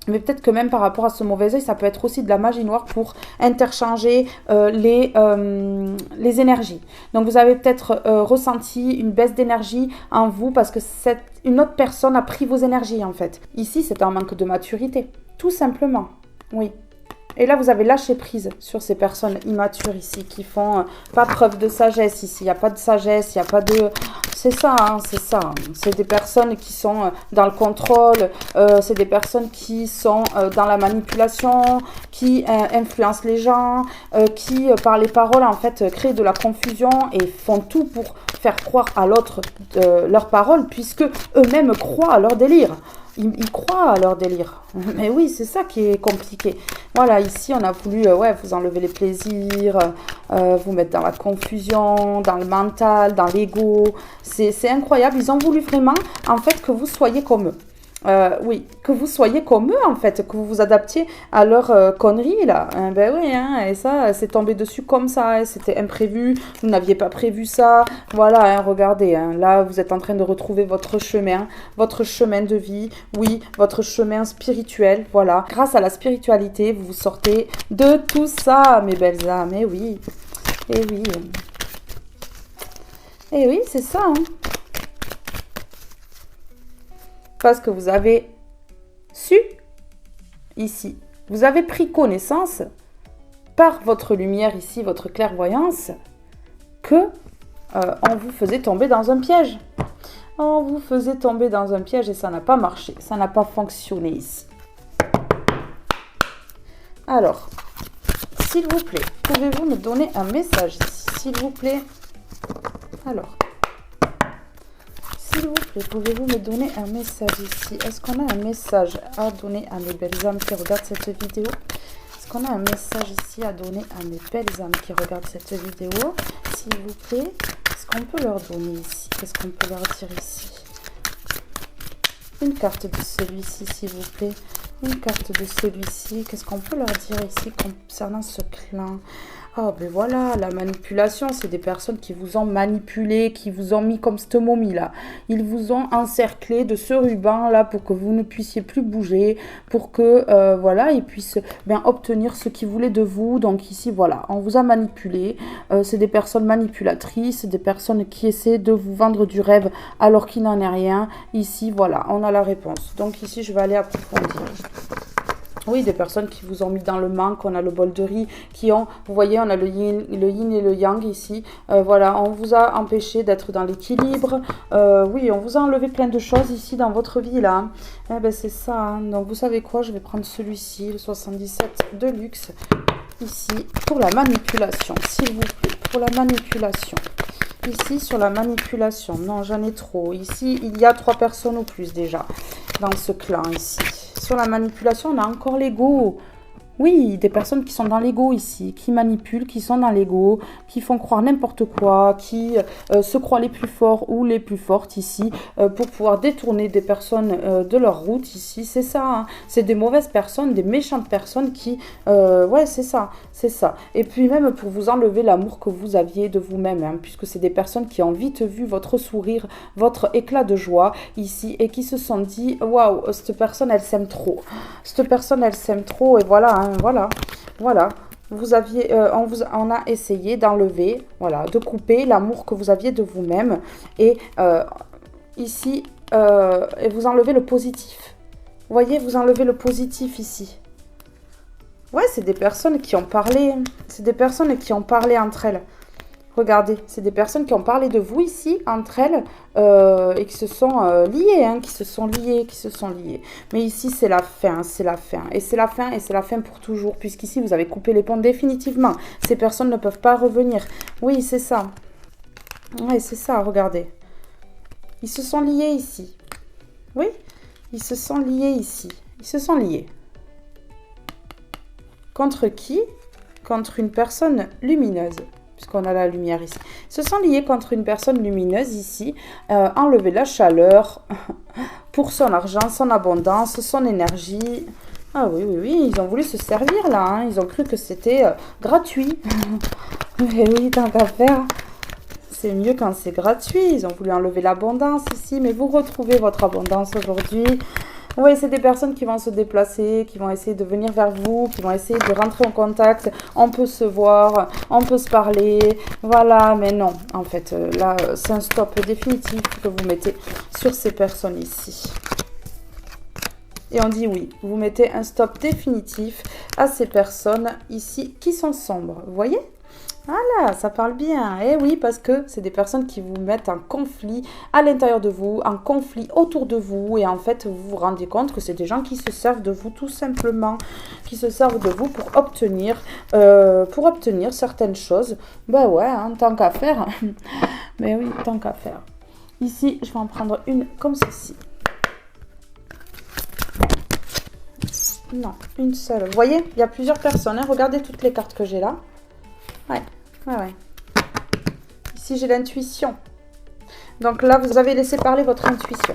Mais peut-être que même par rapport à ce mauvais œil, ça peut être aussi de la magie noire pour interchanger les énergies. Donc vous avez peut-être ressenti une baisse d'énergie en vous parce que une autre personne a pris vos énergies en fait. Ici, c'est un manque de maturité, tout simplement. Oui. Et là, vous avez lâché prise sur ces personnes immatures ici, qui font pas preuve de sagesse ici. Il n'y a pas de sagesse, il n'y a pas de... C'est ça, hein, c'est ça. C'est des personnes qui sont dans le contrôle, c'est des personnes qui sont dans la manipulation, qui influencent les gens, qui, par les paroles, en fait, créent de la confusion et font tout pour faire croire à l'autre leurs paroles, puisque eux-mêmes croient à leur délire. Ils croient à leur délire. Mais oui, c'est ça qui est compliqué. Voilà, ici, on a voulu vous enlever les plaisirs, vous mettre dans la confusion, dans le mental, dans l'ego. C'est incroyable. Ils ont voulu vraiment, en fait, que vous soyez comme eux. Oui, que vous soyez comme eux en fait, que vous vous adaptiez à leurs conneries là. Ben oui, hein, et ça, c'est tombé dessus comme ça, hein, c'était imprévu, vous n'aviez pas prévu ça. Voilà, hein, regardez, hein, là vous êtes en train de retrouver votre chemin de vie, oui, votre chemin spirituel, voilà. Grâce à la spiritualité, vous vous sortez de tout ça, mes belles âmes, et oui, et oui. Et oui, c'est ça, hein. Parce que vous avez su, ici, vous avez pris connaissance par votre lumière ici, votre clairvoyance, que on vous faisait tomber dans un piège. On vous faisait tomber dans un piège et ça n'a pas marché, ça n'a pas fonctionné ici. Alors, s'il vous plaît, pouvez-vous me donner un message ici, s'il vous plaît? Alors... S'il vous plaît, pouvez-vous me donner un message ici? Est-ce qu'on a un message à donner à mes belles âmes qui regardent cette vidéo? Est-ce qu'on a un message ici à donner à mes belles âmes qui regardent cette vidéo? S'il vous plaît, est-ce qu'on peut leur donner ici? Qu'est-ce qu'on peut leur dire ici? Une carte de celui-ci, s'il vous plaît. Une carte de celui-ci. Qu'est-ce qu'on peut leur dire ici concernant ce clan? Oh, ben voilà, la manipulation, c'est des personnes qui vous ont manipulé, qui vous ont mis comme cette momie-là. Ils vous ont encerclé de ce ruban-là pour que vous ne puissiez plus bouger, pour que, voilà, ils puissent obtenir ce qu'ils voulaient de vous. Donc ici, voilà, on vous a manipulé. C'est des personnes manipulatrices, des personnes qui essaient de vous vendre du rêve alors qu'il n'en est rien. Ici, voilà, on a la réponse. Donc ici, je vais aller approfondir. Oui, des personnes qui vous ont mis dans le manque, on a le bol de riz, qui ont, vous voyez, on a le yin et le yang ici. Voilà, on vous a empêché d'être dans l'équilibre. Oui, on vous a enlevé plein de choses ici dans votre vie, là. Eh ben, c'est ça. Hein. Donc, vous savez quoi? Je vais prendre celui-ci, le 77 de luxe, ici, pour la manipulation, s'il vous plaît, pour la manipulation. Ici, sur la manipulation, non, j'en ai trop. Ici, il y a 3 personnes ou plus déjà dans ce clan, ici. Sur la manipulation, on a encore l'ego. Oui, des personnes qui sont dans l'ego ici, qui manipulent, qui sont dans l'ego, qui font croire n'importe quoi, qui se croient les plus forts ou les plus fortes ici, pour pouvoir détourner des personnes de leur route ici. C'est ça, hein. C'est des mauvaises personnes, des méchantes personnes qui... ouais, c'est ça, c'est ça. Et puis même pour vous enlever l'amour que vous aviez de vous-même, hein, puisque c'est des personnes qui ont vite vu votre sourire, votre éclat de joie ici, et qui se sont dit, waouh, cette personne, elle s'aime trop. Cette personne, elle s'aime trop, et voilà, hein. Voilà, vous aviez, on a essayé d'enlever, voilà, de couper l'amour que vous aviez de vous-même et ici, et vous enlevez le positif. Vous voyez, vous enlevez le positif ici. Ouais, c'est des personnes qui ont parlé, entre elles. Regardez, c'est des personnes qui ont parlé de vous ici, entre elles, et qui se sont liées, hein, qui se sont liées. Mais ici, c'est la fin, c'est la fin. Et c'est la fin, et c'est la fin pour toujours, puisqu'ici, vous avez coupé les ponts définitivement. Ces personnes ne peuvent pas revenir. Oui, c'est ça. Oui, c'est ça, regardez. Ils se sont liés ici. Oui, ils se sont liés ici. Ils se sont liés. Contre qui? Contre une personne lumineuse. Puisqu'on a la lumière ici. Ils se sont liés contre une personne lumineuse ici, enlever la chaleur pour son argent, son abondance, son énergie. Ah oui, oui, oui, ils ont voulu se servir là, hein. Ils ont cru que c'était gratuit. Mais oui, tant qu'à faire, c'est mieux quand c'est gratuit. Ils ont voulu enlever l'abondance ici, mais vous retrouvez votre abondance aujourd'hui. Oui, c'est des personnes qui vont se déplacer, qui vont essayer de venir vers vous, qui vont essayer de rentrer en contact. On peut se voir, on peut se parler. Voilà, mais non, en fait, là, c'est un stop définitif que vous mettez sur ces personnes ici. Et on dit oui, vous mettez un stop définitif à ces personnes ici qui sont sombres. Vous voyez ? Voilà, ça parle bien. Et oui, parce que c'est des personnes qui vous mettent en conflit à l'intérieur de vous, en conflit autour de vous. Et en fait, vous vous rendez compte que c'est des gens qui se servent de vous tout simplement, qui se servent de vous pour obtenir certaines choses. Ben ouais, hein, tant qu'à faire. Mais oui, tant qu'à faire. Ici, je vais en prendre une comme ceci. Non, une seule. Vous voyez, il y a plusieurs personnes. Hein. Regardez toutes les cartes que j'ai là. Ouais. Ici, j'ai l'intuition. Donc là, vous avez laissé parler votre intuition.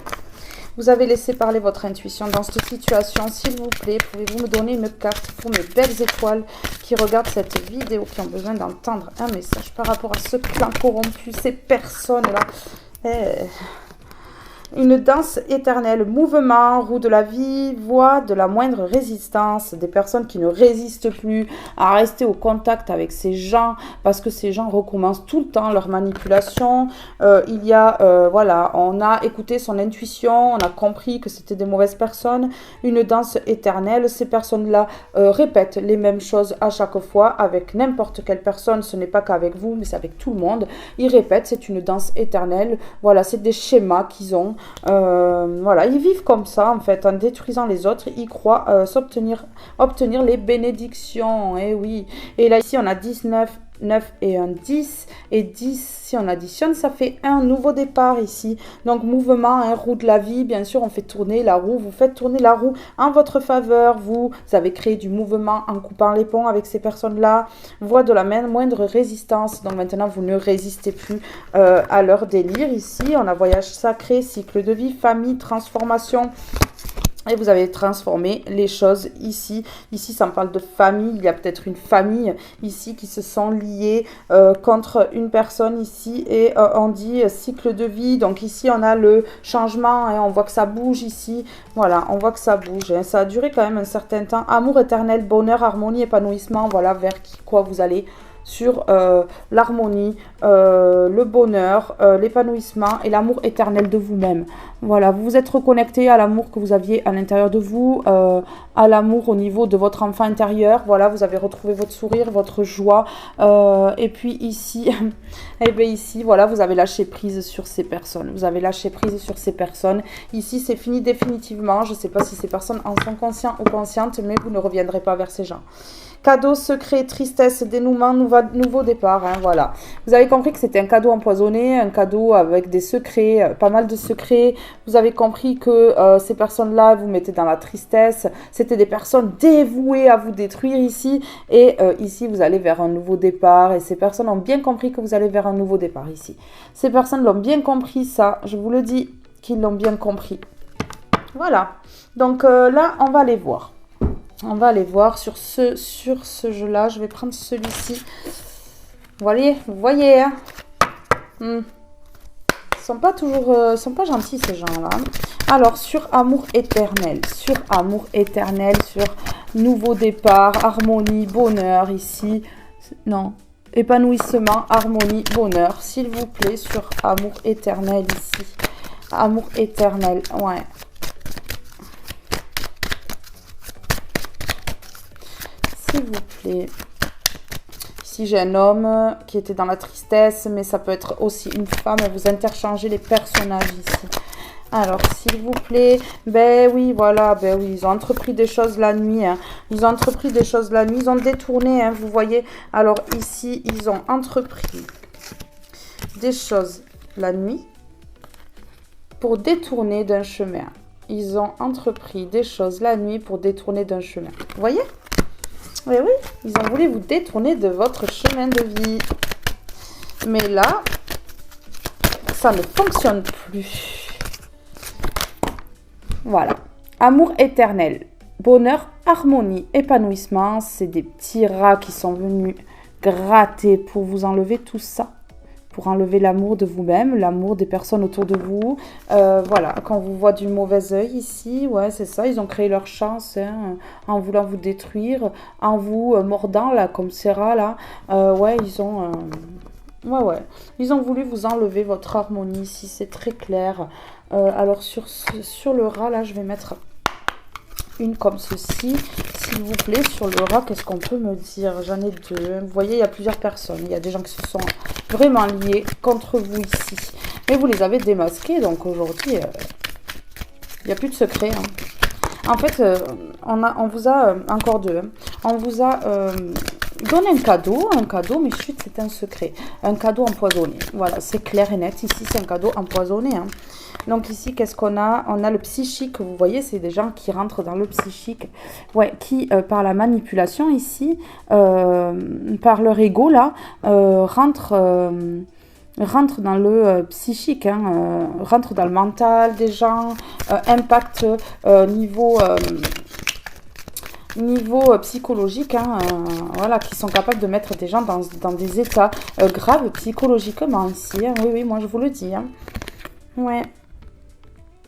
Vous avez laissé parler votre intuition dans cette situation. S'il vous plaît, pouvez-vous me donner une carte pour mes belles étoiles qui regardent cette vidéo, qui ont besoin d'entendre un message par rapport à ce clan corrompu, ces personnes-là. Une danse éternelle, mouvement, roue de la vie, voie de la moindre résistance, des personnes qui ne résistent plus à rester au contact avec ces gens parce que ces gens recommencent tout le temps leur manipulation. Voilà, on a écouté son intuition, on a compris que c'était des mauvaises personnes. Une danse éternelle, ces personnes-là répètent les mêmes choses à chaque fois avec n'importe quelle personne, ce n'est pas qu'avec vous, mais c'est avec tout le monde. Ils répètent, c'est une danse éternelle. Voilà, c'est des schémas qu'ils ont. Voilà, ils vivent comme ça en fait, en détruisant les autres, ils croient obtenir les bénédictions, et oui. Et là ici on a 19, 9 et un 10, et 10 si on additionne ça fait un nouveau départ ici. Donc mouvement, hein, roue de la vie, bien sûr on fait tourner la roue, vous faites tourner la roue en votre faveur, vous avez créé du mouvement en coupant les ponts avec ces personnes là, voie de la moindre résistance. Donc maintenant vous ne résistez plus à leur délire. Ici on a voyage sacré, cycle de vie, famille, transformation. Et vous avez transformé les choses ici. Ici, ça me parle de famille. Il y a peut-être une famille ici qui se sont liées contre une personne ici. Et on dit cycle de vie. Donc ici, on a le changement. Et on voit que ça bouge ici. Voilà, on voit que ça bouge. Hein. Ça a duré quand même un certain temps. Amour éternel, bonheur, harmonie, épanouissement. Voilà vers quoi vous allez. Sur l'harmonie, le bonheur, l'épanouissement et l'amour éternel de vous-même. Voilà, vous vous êtes reconnecté à l'amour que vous aviez à l'intérieur de vous, à l'amour au niveau de votre enfant intérieur. Voilà, vous avez retrouvé votre sourire, votre joie. Et puis ici, et bien ici, voilà, vous avez lâché prise sur ces personnes. Vous avez lâché prise sur ces personnes. Ici, c'est fini définitivement. Je ne sais pas si ces personnes en sont conscientes ou conscientes, mais vous ne reviendrez pas vers ces gens. Cadeau, secret, tristesse, dénouement, nouveau départ, hein, voilà. Vous avez compris que c'était un cadeau empoisonné, un cadeau avec des secrets, pas mal de secrets. Vous avez compris que ces personnes-là, vous mettez dans la tristesse. C'était des personnes dévouées à vous détruire ici. Et ici, vous allez vers un nouveau départ. Et ces personnes ont bien compris que vous allez vers un nouveau départ ici. Ces personnes l'ont bien compris, ça. Je vous le dis, qu'ils l'ont bien compris. Voilà. Donc là, on va aller voir. On va aller voir sur ce jeu-là. Je vais prendre celui-ci. Vous voyez, hein. Ils sont pas sont pas gentils ces gens-là. Alors, sur amour éternel, sur nouveau départ, harmonie, bonheur, ici. Non, épanouissement, harmonie, bonheur. S'il vous plaît, sur amour éternel, ici. Amour éternel, ouais. S'il vous plaît. Ici, j'ai un homme qui était dans la tristesse, mais ça peut être aussi une femme. Vous interchangez les personnages ici. Alors, s'il vous plaît, ben oui, voilà, ben oui, ils ont entrepris des choses la nuit. Hein. Ils ont entrepris des choses la nuit, ils ont détourné, hein, vous voyez. Alors, ici, ils ont entrepris des choses la nuit pour détourner d'un chemin. Ils ont entrepris des choses la nuit pour détourner d'un chemin. Vous voyez ? Oui, oui, ils ont voulu vous détourner de votre chemin de vie. Mais là, ça ne fonctionne plus. Voilà. Amour éternel. Bonheur, harmonie, épanouissement. C'est des petits rats qui sont venus gratter pour vous enlever tout ça. pour enlever l'amour de vous-même, l'amour des personnes autour de vous. Voilà, quand on vous voit du mauvais œil ici, ouais, c'est ça, ils ont créé leur chance hein, en voulant vous détruire, en vous mordant, là, comme Serra, là. Ouais, ils ont... ouais, ils ont voulu vous enlever votre harmonie ici, c'est très clair. Alors, sur le rat, là, je vais mettre une comme ceci, s'il vous plaît. Sur le rat, qu'est-ce qu'on peut me dire? J'en ai deux. Vous voyez, il y a plusieurs personnes. Il y a des gens qui se sont vraiment liés contre vous ici. Mais vous les avez démasqués, donc aujourd'hui, il n'y a plus de secret. Hein. En fait, on vous a, encore deux, hein. On vous a donné un cadeau, mais chut, c'est un secret. Un cadeau empoisonné. Voilà, c'est clair et net. Ici, c'est un cadeau empoisonné. Hein. Donc ici, qu'est-ce qu'on a? On a le psychique, vous voyez, c'est des gens qui rentrent dans le psychique. Ouais, qui, par la manipulation ici, par leur ego, là, rentrent dans le psychique, hein, rentre dans le mental des gens, impact niveau psychologique, hein, voilà, qui sont capables de mettre des gens dans des états graves psychologiquement ici. Hein, oui, moi je vous le dis. Hein.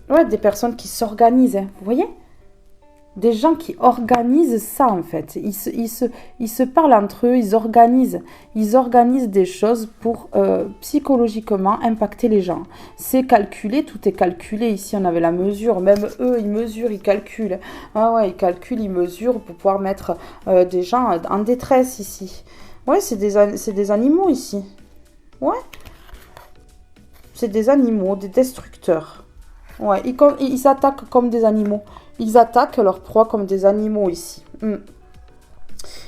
Ouais, des personnes qui s'organisent, hein, vous voyez? Des gens qui organisent ça en fait. Ils se parlent entre eux, ils organisent des choses pour psychologiquement impacter les gens. C'est calculé, tout est calculé. Ici, on avait la mesure. Même eux, ils mesurent, ils calculent. Ah ouais, ils calculent, ils mesurent pour pouvoir mettre des gens en détresse ici. Ouais, c'est des animaux ici. Ouais. C'est des animaux, des destructeurs. Ouais, ils s'attaquent comme des animaux. Ils attaquent leur proie comme des animaux ici.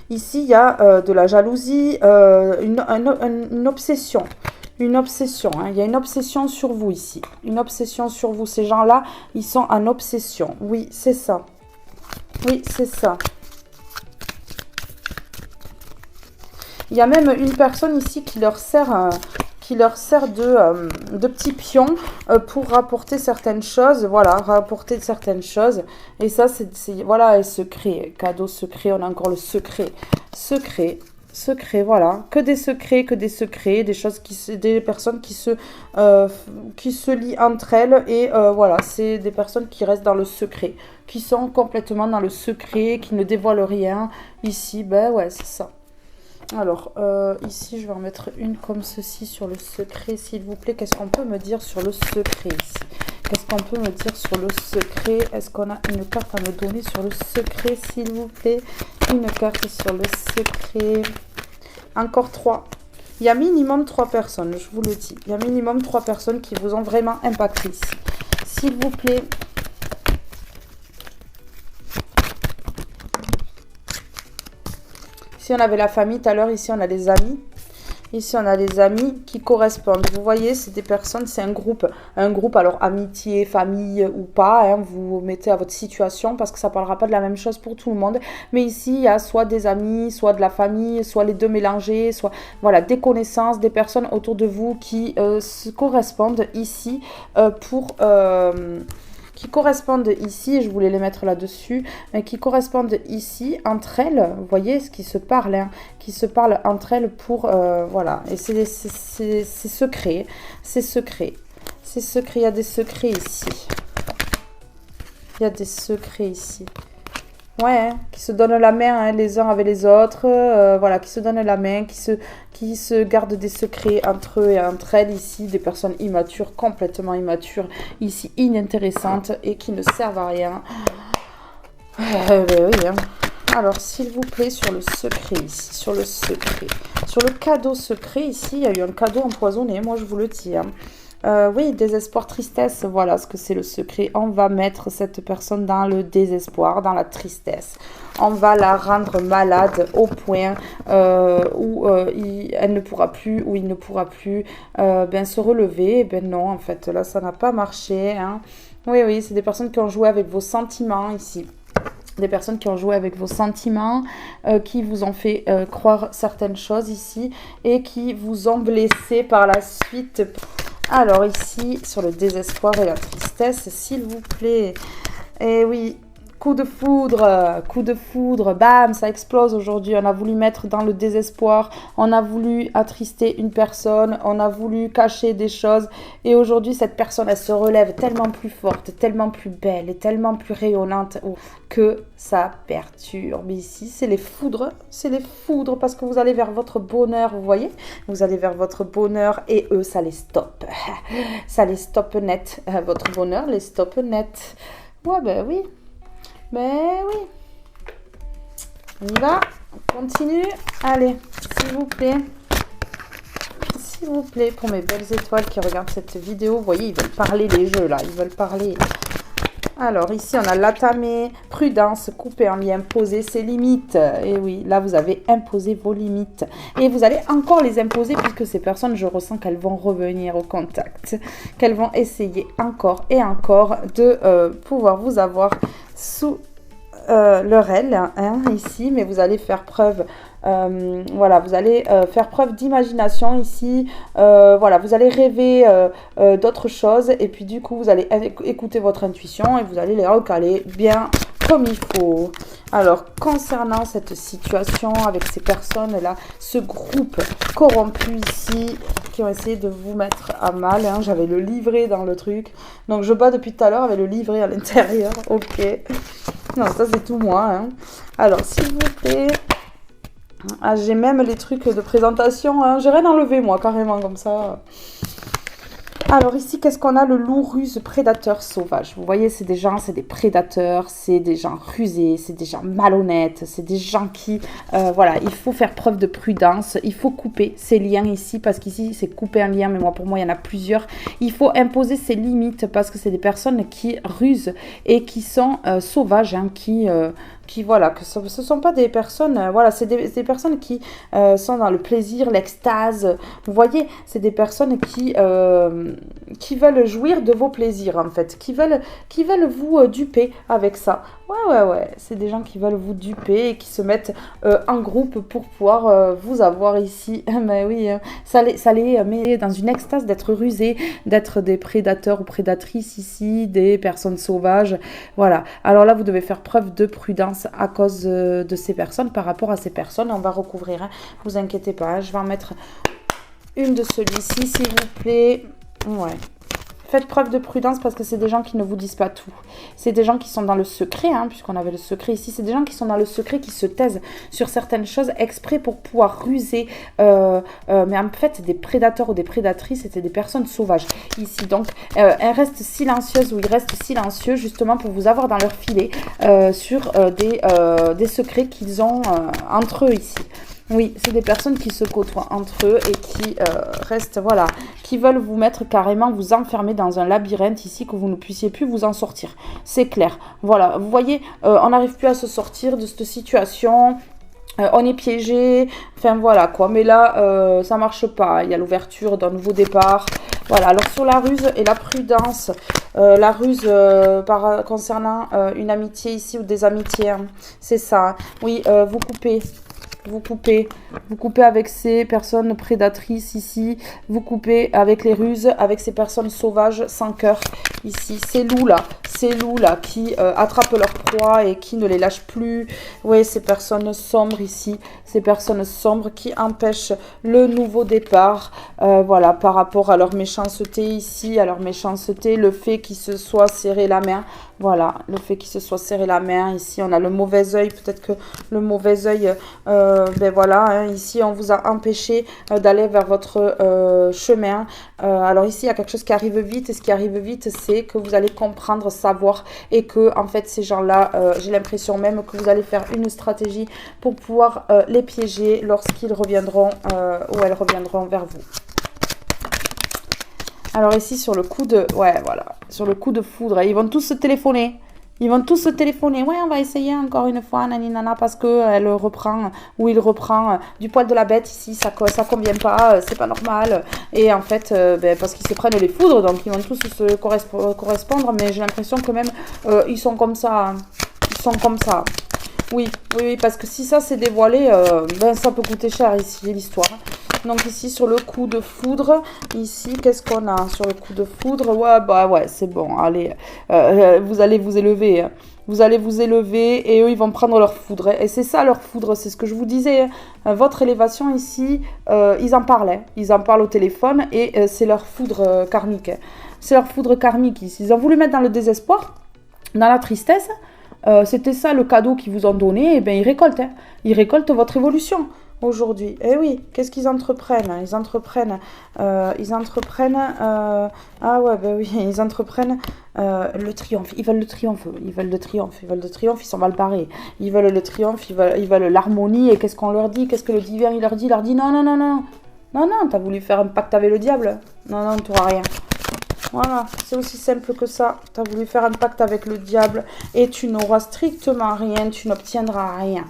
Ici, il y a de la jalousie, une obsession. Une obsession. Hein. Il y a une obsession sur vous ici. Une obsession sur vous. Ces gens-là, ils sont en obsession. Oui, c'est ça. Oui, c'est ça. Il y a même une personne ici qui leur sert... de petits pions pour rapporter certaines choses, voilà, rapporter certaines choses, et ça, voilà, et secret, cadeau secret, on a encore le secret, voilà, que des secrets, des choses des personnes qui se lient entre elles, et voilà, c'est des personnes qui restent dans le secret, qui sont complètement dans le secret, qui ne dévoilent rien, ici, ben ouais, c'est ça. Alors, ici, je vais en mettre une comme ceci sur le secret, s'il vous plaît. Qu'est-ce qu'on peut me dire sur le secret ici? Qu'est-ce qu'on peut me dire sur le secret? Est-ce qu'on a une carte à me donner sur le secret, s'il vous plaît? Une carte sur le secret. Encore 3. Il y a minimum 3 personnes, je vous le dis. Il y a minimum 3 personnes qui vous ont vraiment impacté ici. S'il vous plaît. Ici, on avait la famille tout à l'heure. Ici, on a les amis. Ici, on a les amis qui correspondent. Vous voyez, c'est des personnes, c'est un groupe. Un groupe, alors amitié, famille ou pas. Hein, vous mettez à votre situation parce que ça ne parlera pas de la même chose pour tout le monde. Mais ici, il y a soit des amis, soit de la famille, soit les deux mélangés, soit voilà, des connaissances, des personnes autour de vous qui se correspondent ici qui correspondent ici, je voulais les mettre là-dessus, mais qui correspondent ici entre elles, vous voyez, ce qui se parle, hein, qui se parlent entre elles pour, voilà, et c'est secret, il y a des secrets ici, ouais, hein, qui se donnent la main hein, les uns avec les autres, voilà, qui se donnent la main, qui se gardent des secrets entre eux et entre elles ici, des personnes immatures, complètement immatures, ici inintéressantes et qui ne servent à rien. Ben oui, hein. Alors, s'il vous plaît, sur le secret ici, sur le cadeau secret ici, il y a eu un cadeau empoisonné, moi je vous le dis, hein. Oui, désespoir, tristesse, voilà ce que c'est le secret. On va mettre cette personne dans le désespoir, dans la tristesse. On va la rendre malade au point où elle ne pourra plus, où il ne pourra plus se relever. Ben non, en fait, là, ça n'a pas marché. Hein. Oui, c'est des personnes qui ont joué avec vos sentiments ici. Des personnes qui ont joué avec vos sentiments, qui vous ont fait croire certaines choses ici et qui vous ont blessé par la suite. Alors ici, sur le désespoir et la tristesse, s'il vous plaît. Eh oui, coup de foudre, bam, ça explose aujourd'hui. On a voulu mettre dans le désespoir, on a voulu attrister une personne, on a voulu cacher des choses. Et aujourd'hui, cette personne, elle se relève tellement plus forte, tellement plus belle et tellement plus rayonnante que ça perturbe. Ici, c'est les foudres parce que vous allez vers votre bonheur, vous voyez? Vous allez vers votre bonheur et eux, ça les stoppe. Ça les stoppe net. Votre bonheur les stoppe net. Ouais, ben oui. Ben oui. On y va. On continue. Allez, s'il vous plaît. S'il vous plaît, pour mes belles étoiles qui regardent cette vidéo, vous voyez, ils veulent parler les jeux là. Ils veulent parler. Alors ici, on a l'atamé, prudence, couper en lien, poser ses limites. Et oui, là, vous avez imposé vos limites. Et vous allez encore les imposer puisque ces personnes, je ressens qu'elles vont revenir au contact. Qu'elles vont essayer encore et encore de pouvoir vous avoir sous leur aile, hein, ici. Mais vous allez faire preuve... voilà, vous allez faire preuve d'imagination ici, voilà, vous allez rêver d'autres choses et puis du coup vous allez écouter votre intuition et vous allez les recaler bien comme il faut. Alors concernant cette situation avec ces personnes là, ce groupe corrompu ici qui ont essayé de vous mettre à mal, hein, j'avais le livret dans le truc, donc je bats depuis tout à l'heure avec le livret à l'intérieur. Ok, non, ça c'est tout moi, hein. Alors s'il vous plaît. Ah, j'ai même les trucs de présentation, hein. J'ai rien enlevé moi, carrément, comme ça. Alors ici, qu'est-ce qu'on a? Le loup ruse prédateur sauvage. Vous voyez, c'est des gens, c'est des prédateurs, c'est des gens rusés, c'est des gens malhonnêtes, c'est des gens qui... voilà, il faut faire preuve de prudence, il faut couper ces liens ici, parce qu'ici, c'est couper un lien, mais moi, pour moi, il y en a plusieurs. Il faut imposer ses limites, parce que c'est des personnes qui rusent et qui sont sauvages, hein, qui voilà, que ce ne sont pas des personnes, voilà, c'est des personnes qui sont dans le plaisir, l'extase, vous voyez, c'est des personnes qui veulent jouir de vos plaisirs, en fait, qui veulent vous duper avec ça. Ouais, c'est des gens qui veulent vous duper et qui se mettent en groupe pour pouvoir vous avoir ici. Mais oui, ça les met dans une extase d'être rusés, d'être des prédateurs ou prédatrices ici, des personnes sauvages, voilà. Alors là, vous devez faire preuve de prudence à cause de ces personnes, par rapport à ces personnes. On va recouvrir, hein. Vous inquiétez pas, hein. Je vais en mettre une de celui-ci, s'il vous plaît. Ouais. Faites preuve de prudence parce que c'est des gens qui ne vous disent pas tout. C'est des gens qui sont dans le secret, hein, puisqu'on avait le secret ici. C'est des gens qui sont dans le secret, qui se taisent sur certaines choses exprès pour pouvoir ruser. Mais en fait, c'est des prédateurs ou des prédatrices, c'était des personnes sauvages ici. Donc, elles restent silencieuses ou ils restent silencieux justement pour vous avoir dans leur filet sur des secrets qu'ils ont entre eux ici. Oui, c'est des personnes qui se côtoient entre eux et qui restent, voilà, qui veulent vous mettre carrément, vous enfermer dans un labyrinthe ici, que vous ne puissiez plus vous en sortir. C'est clair. Voilà, vous voyez, on n'arrive plus à se sortir de cette situation. On est piégé, enfin voilà quoi, mais là ça marche pas, il y a l'ouverture d'un nouveau départ. Voilà, alors sur la ruse et la prudence, la ruse concernant une amitié ici ou des amitiés, hein, c'est ça. Oui, vous coupez avec ces personnes prédatrices ici, vous coupez avec les ruses, avec ces personnes sauvages sans cœur ici, ces loups là qui attrapent leur proie et qui ne les lâchent plus. Oui, ces personnes sombres ici, ces personnes sombres qui empêchent le nouveau départ, voilà, par rapport à leur méchanceté ici, à leur méchanceté, le fait qu'ils se soient serré la main. Voilà, le fait qu'il se soit serré la main. Ici, on a le mauvais œil. Peut-être que le mauvais œil, ben voilà, hein, ici, on vous a empêché d'aller vers votre chemin. Alors ici, il y a quelque chose qui arrive vite. Et ce qui arrive vite, c'est que vous allez comprendre, savoir. Et que, en fait, ces gens-là, j'ai l'impression même que vous allez faire une stratégie pour pouvoir les piéger lorsqu'ils reviendront ou elles reviendront vers vous. Alors ici, sur le coup de... Ouais, voilà. Sur le coup de foudre, ils vont tous se téléphoner. Ils vont tous se téléphoner. Ouais, on va essayer encore une fois, naninana, parce qu'elle reprend, ou il reprend du poil de la bête ici. Ça convient pas, c'est pas normal. Et en fait, parce qu'ils se prennent les foudres, donc ils vont tous se correspondre. Mais j'ai l'impression que même, ils sont comme ça. Hein. Ils sont comme ça. Oui, parce que si ça s'est dévoilé, ça peut coûter cher ici, l'histoire. Donc ici, sur le coup de foudre, ici, qu'est-ce qu'on a sur le coup de foudre? Ouais, bah ouais, c'est bon, allez, vous allez vous élever, hein. Vous allez vous élever et eux, ils vont prendre leur foudre. Et c'est ça leur foudre, c'est ce que je vous disais. Votre élévation ici, ils en parlaient. Ils en parlent au téléphone et c'est leur foudre karmique. C'est leur foudre karmique ici. Ils ont voulu mettre dans le désespoir, dans la tristesse. C'était ça le cadeau qu'ils vous ont donné. Et bien, ils récoltent. Hein. Ils récoltent votre évolution aujourd'hui. Eh oui, qu'est-ce qu'ils entreprennent? Ils entreprennent... ah ouais, ben oui, ils entreprennent le triomphe. Ils veulent le triomphe. Ils veulent le triomphe. Ils veulent le triomphe. Ils sont mal barrés. Ils veulent le triomphe. Ils veulent l'harmonie. Et qu'est-ce qu'on leur dit? Qu'est-ce que le divin il leur dit? Il leur dit non, non, non, non. Non, non, t'as voulu faire un pacte avec le diable. Non, non, tu n'auras rien. Voilà, c'est aussi simple que ça. Tu as voulu faire un pacte avec le diable et tu n'auras strictement rien, tu n'obtiendras rien.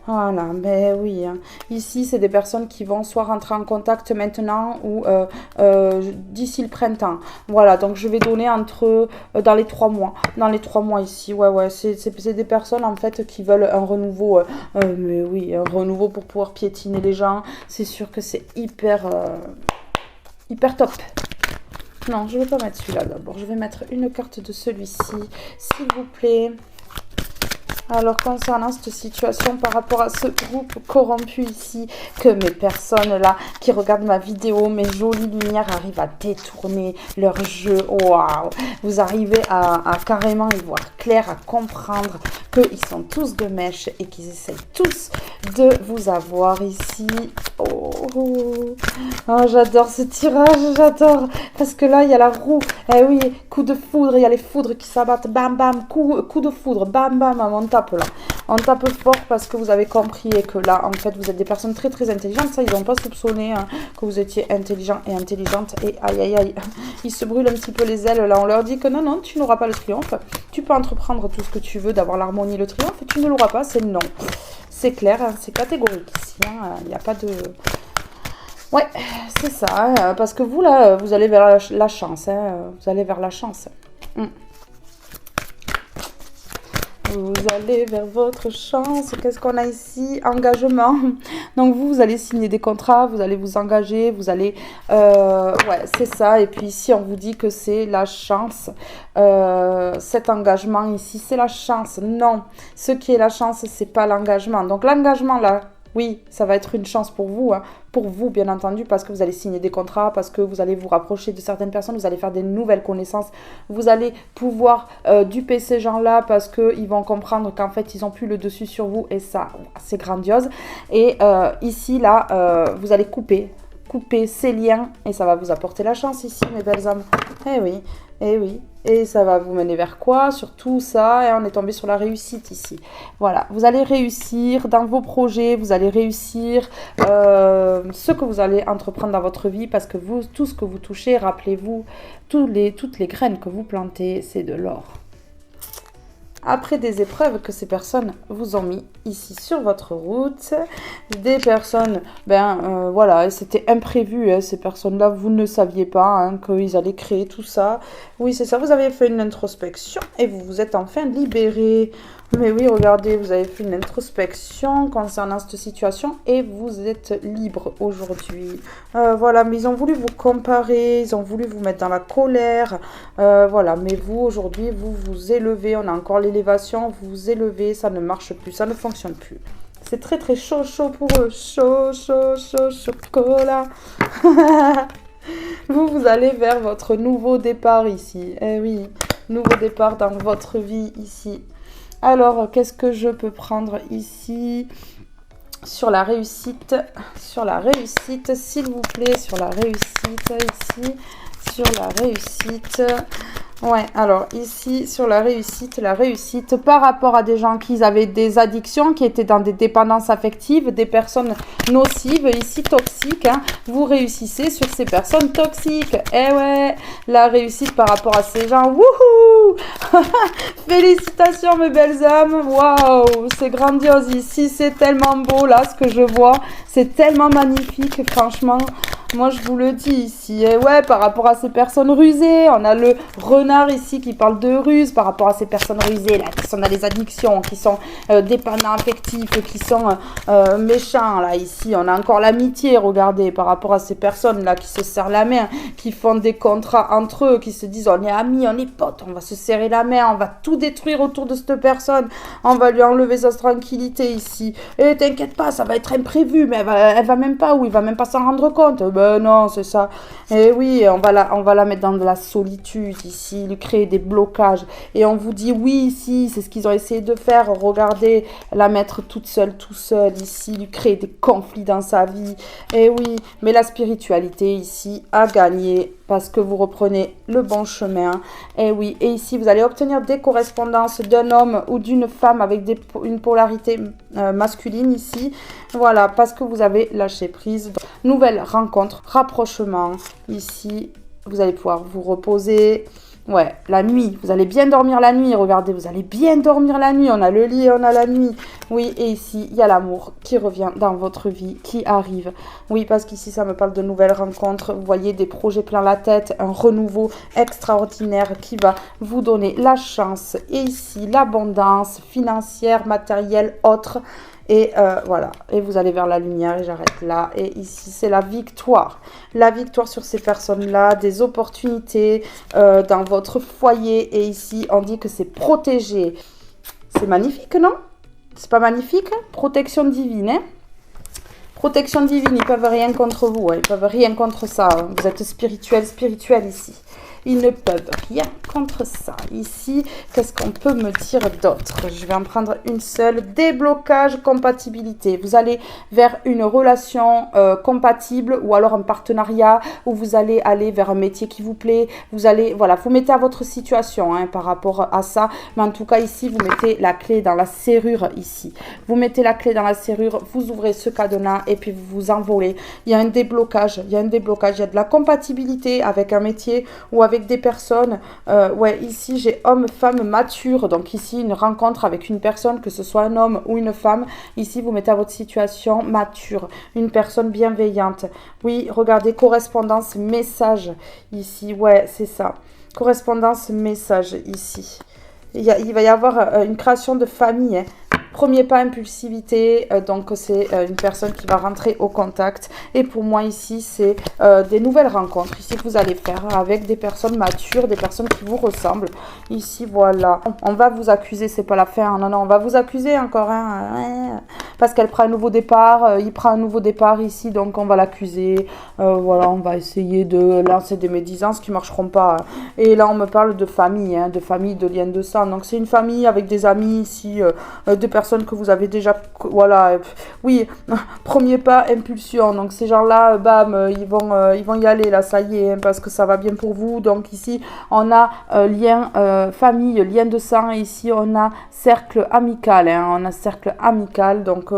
Voilà, mais oui. Hein. Ici, c'est des personnes qui vont soit rentrer en contact maintenant ou d'ici le printemps. Voilà, donc je vais donner dans les 3 mois. Dans les 3 mois ici, ouais, c'est des personnes en fait qui veulent un renouveau. Mais oui, un renouveau pour pouvoir piétiner les gens. C'est sûr que c'est hyper top. Non, je ne vais pas mettre celui-là d'abord. Je vais mettre une carte de celui-ci, s'il vous plaît. Alors, concernant cette situation par rapport à ce groupe corrompu ici, que mes personnes là qui regardent ma vidéo, mes jolies lumières arrivent à détourner leur jeu. Waouh! Vous arrivez à carrément y voir clair, à comprendre qu'ils sont tous de mèche et qu'ils essayent tous de vous avoir ici. Oh, j'adore ce tirage, j'adore. Parce que là, il y a la roue. Eh oui, coup de foudre, il y a les foudres qui s'abattent. Bam, bam, coup de foudre. Bam, bam, on tape là. On tape fort parce que vous avez compris et que là, en fait, vous êtes des personnes très, très intelligentes. Ça, ils n'ont pas soupçonné hein, que vous étiez intelligent et intelligente. Et aïe, aïe, aïe. Ils se brûlent un petit peu les ailes. Là, on leur dit que non, non, tu n'auras pas le triomphe. Tu peux entreprendre tout ce que tu veux, d'avoir l'harmonie, le triomphe. Et tu ne l'auras pas, c'est non. C'est clair, hein, c'est catégorique ici. Il n'y a pas de... Ouais, c'est ça. Hein, parce que vous, là, vous allez vers la chance. Hein, vous allez vers la chance. Vous allez vers votre chance. Qu'est-ce qu'on a ici? Engagement. Donc vous allez signer des contrats, vous allez vous engager, vous allez... ouais, c'est ça. Et puis ici, on vous dit que c'est la chance. Cet engagement ici, c'est la chance. Non, ce qui est la chance, c'est pas l'engagement. Donc l'engagement, là, oui, ça va être une chance pour vous, hein. Pour vous, bien entendu, parce que vous allez signer des contrats, parce que vous allez vous rapprocher de certaines personnes, vous allez faire des nouvelles connaissances, vous allez pouvoir duper ces gens-là parce qu'ils vont comprendre qu'en fait, ils n'ont plus le dessus sur vous et ça, c'est grandiose. Et ici, là, vous allez couper ces liens et ça va vous apporter la chance ici, mes belles âmes. Eh oui, eh oui. Et ça va vous mener vers quoi? Sur tout ça, et on est tombé sur la réussite ici. Voilà, vous allez réussir dans vos projets, vous allez réussir ce que vous allez entreprendre dans votre vie, parce que vous, tout ce que vous touchez, rappelez-vous, toutes les graines que vous plantez, c'est de l'or. Après des épreuves que ces personnes vous ont mis ici sur votre route, des personnes, voilà, c'était imprévu, hein, ces personnes-là, vous ne saviez pas hein, qu'ils allaient créer tout ça. Oui, c'est ça, vous avez fait une introspection et vous vous êtes enfin libéré. Mais oui, regardez, vous avez fait une introspection concernant cette situation et vous êtes libre aujourd'hui. Voilà, mais ils ont voulu vous comparer, ils ont voulu vous mettre dans la colère. Voilà, mais vous, aujourd'hui, vous vous élevez. On a encore l'élévation, vous vous élevez, ça ne marche plus, ça ne fonctionne plus. C'est très, très chaud, chaud pour eux. Chaud, chaud, chaud, chocolat. Vous allez vers votre nouveau départ ici. Eh oui, nouveau départ dans votre vie ici. Alors, qu'est-ce que je peux prendre ici? Sur la réussite, s'il vous plaît, sur la réussite, ici, sur la réussite. Ouais, alors ici, sur la réussite par rapport à des gens qui avaient des addictions, qui étaient dans des dépendances affectives, des personnes nocives, ici toxiques, hein, vous réussissez sur ces personnes toxiques. Eh ouais, la réussite par rapport à ces gens, wouhou. Félicitations mes belles âmes, waouh, c'est grandiose ici, c'est tellement beau là ce que je vois, c'est tellement magnifique, franchement. Moi, je vous le dis ici. Et ouais, par rapport à ces personnes rusées, on a le renard ici qui parle de ruse. Par rapport à ces personnes rusées, là, qui sont dans les addictions, qui sont dépendants affectifs, qui sont méchants. Là, ici, on a encore l'amitié, regardez, par rapport à ces personnes-là qui se serrent la main, qui font des contrats entre eux, qui se disent, on est amis, on est potes, on va se serrer la main, on va tout détruire autour de cette personne, on va lui enlever sa tranquillité ici. Et t'inquiète pas, ça va être imprévu, mais elle va même pas, ou il va même pas s'en rendre compte. Ben non, c'est ça. Et oui, on va la mettre dans de la solitude ici, lui créer des blocages. Et on vous dit oui ici, c'est ce qu'ils ont essayé de faire. Regardez, la mettre toute seule, tout seul ici, lui créer des conflits dans sa vie. Et oui, mais la spiritualité ici a gagné parce que vous reprenez le bon chemin. Et oui, et ici vous allez obtenir des correspondances d'un homme ou d'une femme avec une polarité masculine ici. Voilà, parce que vous avez lâché prise. Nouvelle rencontre, rapprochement. Ici, vous allez pouvoir vous reposer. Ouais, la nuit, vous allez bien dormir la nuit, regardez, vous allez bien dormir la nuit, on a le lit et on a la nuit. Oui, et ici, il y a l'amour qui revient dans votre vie, qui arrive. Oui, parce qu'ici, ça me parle de nouvelles rencontres, vous voyez des projets plein la tête, un renouveau extraordinaire qui va vous donner la chance. Et ici, l'abondance financière, matérielle, autre. Et voilà, et vous allez vers la lumière et j'arrête là. Et ici, c'est la victoire. La victoire sur ces personnes-là, des opportunités dans votre foyer. Et ici, on dit que c'est protégé. C'est magnifique, non? C'est pas magnifique? Protection divine, hein? Protection divine, ils peuvent rien contre vous. Hein. Ils peuvent rien contre ça. Hein. Vous êtes spirituel ici. Ils ne peuvent rien contre ça. Ici, qu'est-ce qu'on peut me dire d'autre? Je vais en prendre une seule. Déblocage, compatibilité. Vous allez vers une relation compatible ou alors un partenariat où vous allez aller vers un métier qui vous plaît. Vous allez, voilà, vous mettez à votre situation hein, par rapport à ça. Mais en tout cas, ici, vous mettez la clé dans la serrure ici. Vous mettez la clé dans la serrure, vous ouvrez ce cadenas et puis vous vous envolez. Il y a un déblocage, il y a de la compatibilité avec un métier ou avec des personnes. Ouais, ici, j'ai homme, femme mature. Donc ici, une rencontre avec une personne, que ce soit un homme ou une femme. Ici, vous mettez à votre situation mature. Une personne bienveillante. Oui, regardez, correspondance, message. Ici, ouais, c'est ça. Correspondance, message, ici. Il va y avoir une création de famille, hein. Premier pas, impulsivité, donc c'est une personne qui va rentrer au contact. Et pour moi ici, c'est des nouvelles rencontres ici que vous allez faire avec des personnes matures, des personnes qui vous ressemblent. Ici, voilà. On va vous accuser, c'est pas la fin. Non, non, on va vous accuser encore. Hein, parce qu'elle prend un nouveau départ. Il prend un nouveau départ ici, donc on va l'accuser. Voilà, on va essayer de lancer des médisances qui marcheront pas. Hein. Et là, on me parle de famille, hein, de liens de sang. Donc c'est une famille avec des amis ici, des personnes que vous avez déjà, voilà, oui, premier pas, impulsion, donc ces gens-là, bam, ils vont y aller, là, ça y est, hein, parce que ça va bien pour vous, donc ici, on a lien famille, lien de sang, et ici, on a cercle amical, hein, donc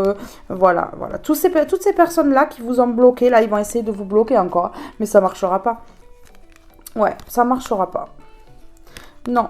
voilà, toutes ces personnes-là qui vous ont bloqué, là, ils vont essayer de vous bloquer encore, mais ça marchera pas, ouais, ça marchera pas, non.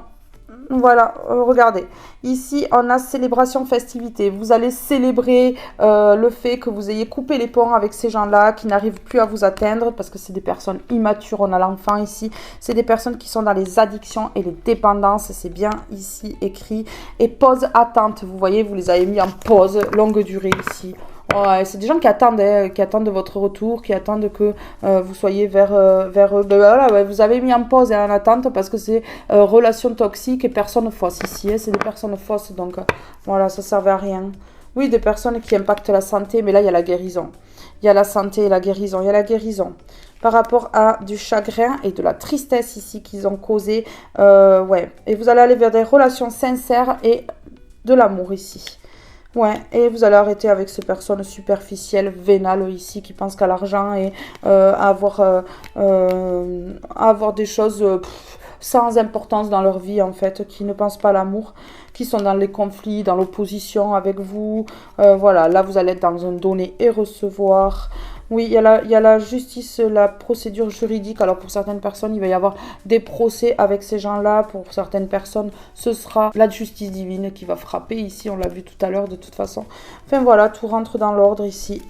Voilà, regardez. Ici, on a célébration, festivité. Vous allez célébrer le fait que vous ayez coupé les ponts avec ces gens-là qui n'arrivent plus à vous atteindre parce que c'est des personnes immatures. On a l'enfant ici. C'est des personnes qui sont dans les addictions et les dépendances. C'est bien ici écrit. Et pause attente. Vous voyez, vous les avez mis en pause longue durée ici. Ouais, c'est des gens qui attendent de votre retour, qui attendent que vous soyez vers eux. Ben voilà, ouais, vous avez mis en pause et en attente parce que c'est relation toxique et personne fausse ici. Hein, c'est des personnes fausses, donc voilà, ça ne servait à rien. Oui, des personnes qui impactent la santé, mais là, il y a la guérison. Il y a la santé et la guérison. Il y a la guérison. Par rapport à du chagrin et de la tristesse ici qu'ils ont causé. Ouais, et vous allez aller vers des relations sincères et de l'amour ici. Ouais, et vous allez arrêter avec ces personnes superficielles, vénales ici, qui pensent qu'à l'argent et avoir des choses sans importance dans leur vie, en fait, qui ne pensent pas à l'amour, qui sont dans les conflits, dans l'opposition avec vous. Voilà, là, vous allez être dans un donner et recevoir. Oui, il y a la justice, la procédure juridique. Alors pour certaines personnes, il va y avoir des procès avec ces gens-là. Pour certaines personnes, ce sera la justice divine qui va frapper ici. On l'a vu tout à l'heure de toute façon. Enfin voilà, tout rentre dans l'ordre ici.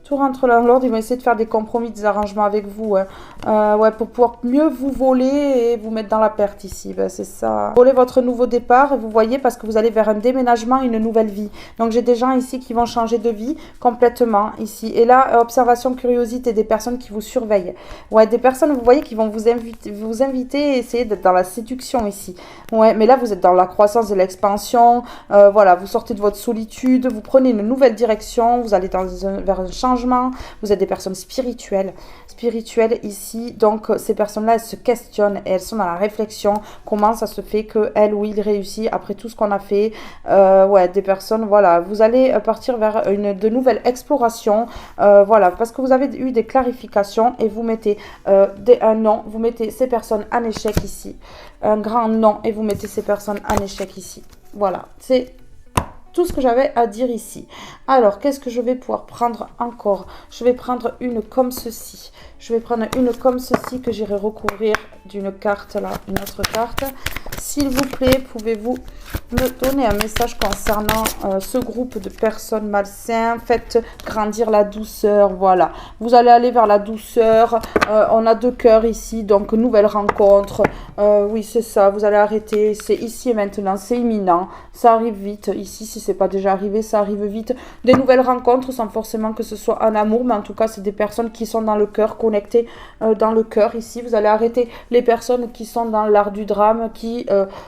Tout rentre dans l'ordre. Ils vont essayer de faire des compromis, des arrangements avec vous. Hein. Ouais, pour pouvoir mieux vous voler et vous mettre dans la perte ici. Ben, c'est ça. Voler votre nouveau départ. Et vous voyez, parce que vous allez vers un déménagement, une nouvelle vie. Donc, j'ai des gens ici qui vont changer de vie complètement ici. Et là, observation, curiosité, des personnes qui vous surveillent. Ouais, des personnes, vous voyez, qui vont vous inviter et essayer d'être dans la séduction ici. Ouais, mais là, vous êtes dans la croissance et l'expansion. Voilà, vous sortez de votre solitude. Vous prenez une nouvelle direction. Vous allez vers un changement. Vous êtes des personnes spirituelles ici, donc ces personnes-là, elles se questionnent et elles sont dans la réflexion, comment ça se fait que elle ou il réussit après tout ce qu'on a fait. Ouais, des personnes, voilà, vous allez partir vers de nouvelles explorations, voilà, parce que vous avez eu des clarifications et vous mettez un non, vous mettez ces personnes en échec ici, un grand non, et vous mettez ces personnes en échec ici. Voilà, c'est tout ce que j'avais à dire ici. Alors, qu'est-ce que je vais pouvoir prendre encore? Je vais prendre une comme ceci. Je vais prendre une comme ceci que j'irai recouvrir d'une carte là, une autre carte. S'il vous plaît, pouvez-vous me donner un message concernant ce groupe de personnes malsaines? Faites grandir la douceur, voilà. Vous allez aller vers la douceur. On a 2 cœurs ici, donc nouvelle rencontre. Oui, c'est ça, vous allez arrêter. C'est ici et maintenant, c'est imminent. Ça arrive vite. Ici, si c'est pas déjà arrivé, ça arrive vite. Des nouvelles rencontres, sans forcément que ce soit un amour, mais en tout cas, c'est des personnes qui sont dans le cœur, connectées dans le cœur. Ici, vous allez arrêter les personnes qui sont dans l'art du drame, qui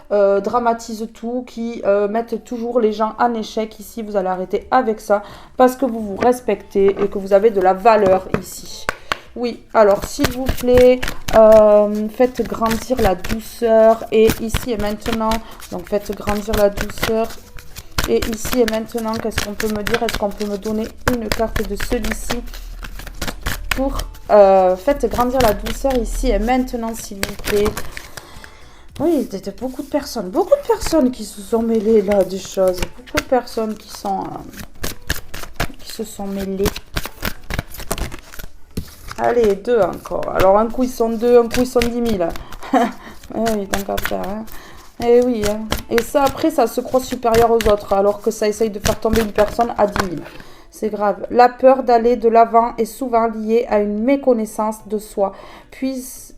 dramatisent tout, qui mettent toujours les gens en échec. Ici, vous allez arrêter avec ça parce que vous vous respectez et que vous avez de la valeur ici. Oui, alors s'il vous plaît, faites grandir la douceur et ici et maintenant, donc faites grandir la douceur. Et ici et maintenant, qu'est-ce qu'on peut me dire? Est-ce qu'on peut me donner une carte de celui-ci pour faites grandir la douceur ici et maintenant, s'il vous plaît. Oui, il y a beaucoup de personnes qui se sont mêlées là des choses. Beaucoup de personnes qui se sont mêlées. Allez, 2 encore. Alors, un coup, ils sont 2, un coup, ils sont 10 000. Oui, tant qu'à faire, hein. Et oui, hein. Et ça, après, ça se croit supérieur aux autres, alors que ça essaye de faire tomber une personne à 10 000. C'est grave. La peur d'aller de l'avant est souvent liée à une méconnaissance de soi. Puise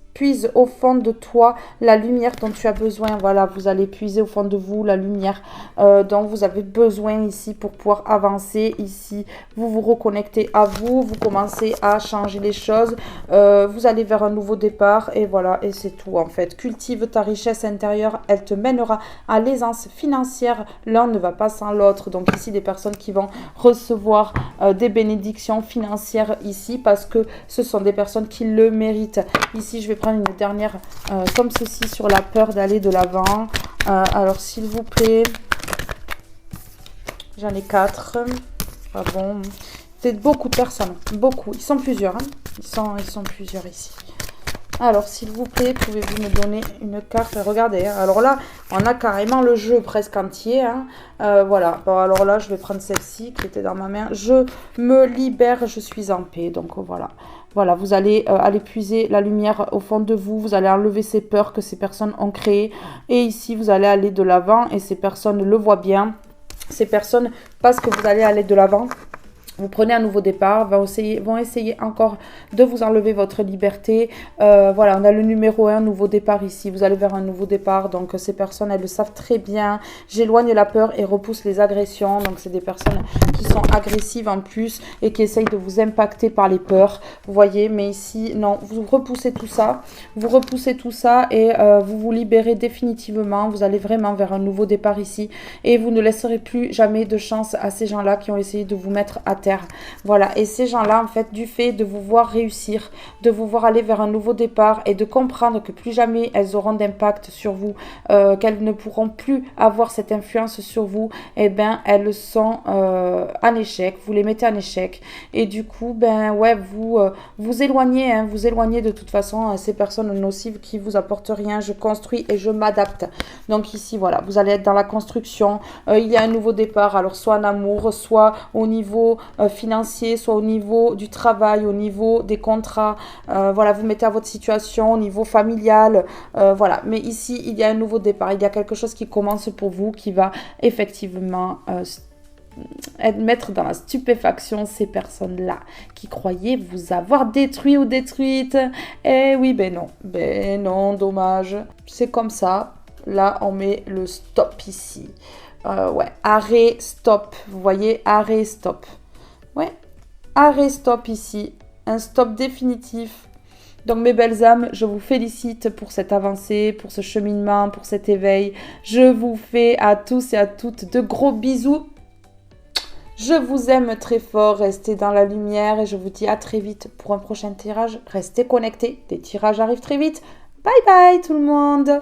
au fond de toi la lumière dont tu as besoin. Voilà, vous allez puiser au fond de vous la lumière dont vous avez besoin ici pour pouvoir avancer. Ici, vous vous reconnectez à vous, vous commencez à changer les choses. Vous allez vers un nouveau départ et voilà, et c'est tout en fait. Cultive ta richesse intérieure, elle te mènera à l'aisance financière. L'un ne va pas sans l'autre. Donc ici, des personnes qui vont recevoir des bénédictions financières ici parce que ce sont des personnes qui le méritent. Ici, je vais prendre une dernière comme ceci sur la peur d'aller de l'avant. Alors s'il vous plaît, j'en ai 4. Ah bon, c'est beaucoup de personnes, beaucoup, ils sont plusieurs, hein. Ils sont plusieurs ici. Alors s'il vous plaît, pouvez-vous me donner une carte? Regardez, hein. Alors là, on a carrément le jeu presque entier, hein. Voilà, bon, alors là, je vais prendre celle-ci qui était dans ma main. Je me libère, je suis en paix, donc voilà. Voilà, vous allez aller puiser la lumière au fond de vous. Vous allez enlever ces peurs que ces personnes ont créées. Et ici, vous allez aller de l'avant. Et ces personnes le voient bien. Ces personnes, parce que vous allez aller de l'avant, vous prenez un nouveau départ, vont essayer encore de vous enlever votre liberté. Voilà, on a le numéro 1, nouveau départ ici. Vous allez vers un nouveau départ. Donc, ces personnes, elles le savent très bien. J'éloigne la peur et repousse les agressions. Donc, c'est des personnes qui sont agressives en plus et qui essayent de vous impacter par les peurs. Vous voyez, mais ici, non, vous repoussez tout ça. Vous repoussez tout ça et vous vous libérez définitivement. Vous allez vraiment vers un nouveau départ ici. Et vous ne laisserez plus jamais de chance à ces gens-là qui ont essayé de vous mettre à terre. Voilà, et ces gens-là, en fait, du fait de vous voir réussir, de vous voir aller vers un nouveau départ et de comprendre que plus jamais elles auront d'impact sur vous, qu'elles ne pourront plus avoir cette influence sur vous, eh bien, elles sont en échec, vous les mettez en échec. Et du coup, ben ouais, vous éloignez, hein, vous éloignez de toute façon ces personnes nocives qui vous apportent rien. Je construis et je m'adapte. Donc ici, voilà, vous allez être dans la construction. Il y a un nouveau départ, alors soit en amour, soit au niveau financier, soit au niveau du travail, au niveau des contrats. Voilà, vous mettez à votre situation, au niveau familial. Voilà, mais ici, il y a un nouveau départ. Il y a quelque chose qui commence pour vous, qui va effectivement mettre dans la stupéfaction ces personnes-là qui croyaient vous avoir détruit ou détruite. Eh oui, ben non, dommage. C'est comme ça. Là, on met le stop ici. Ouais, arrêt, stop. Vous voyez, arrêt, stop. Ouais, arrêt, stop ici. Un stop définitif. Donc mes belles âmes, je vous félicite pour cette avancée, pour ce cheminement, pour cet éveil. Je vous fais à tous et à toutes de gros bisous. Je vous aime très fort, restez dans la lumière et je vous dis à très vite pour un prochain tirage. Restez connectés, des tirages arrivent très vite. Bye bye tout le monde!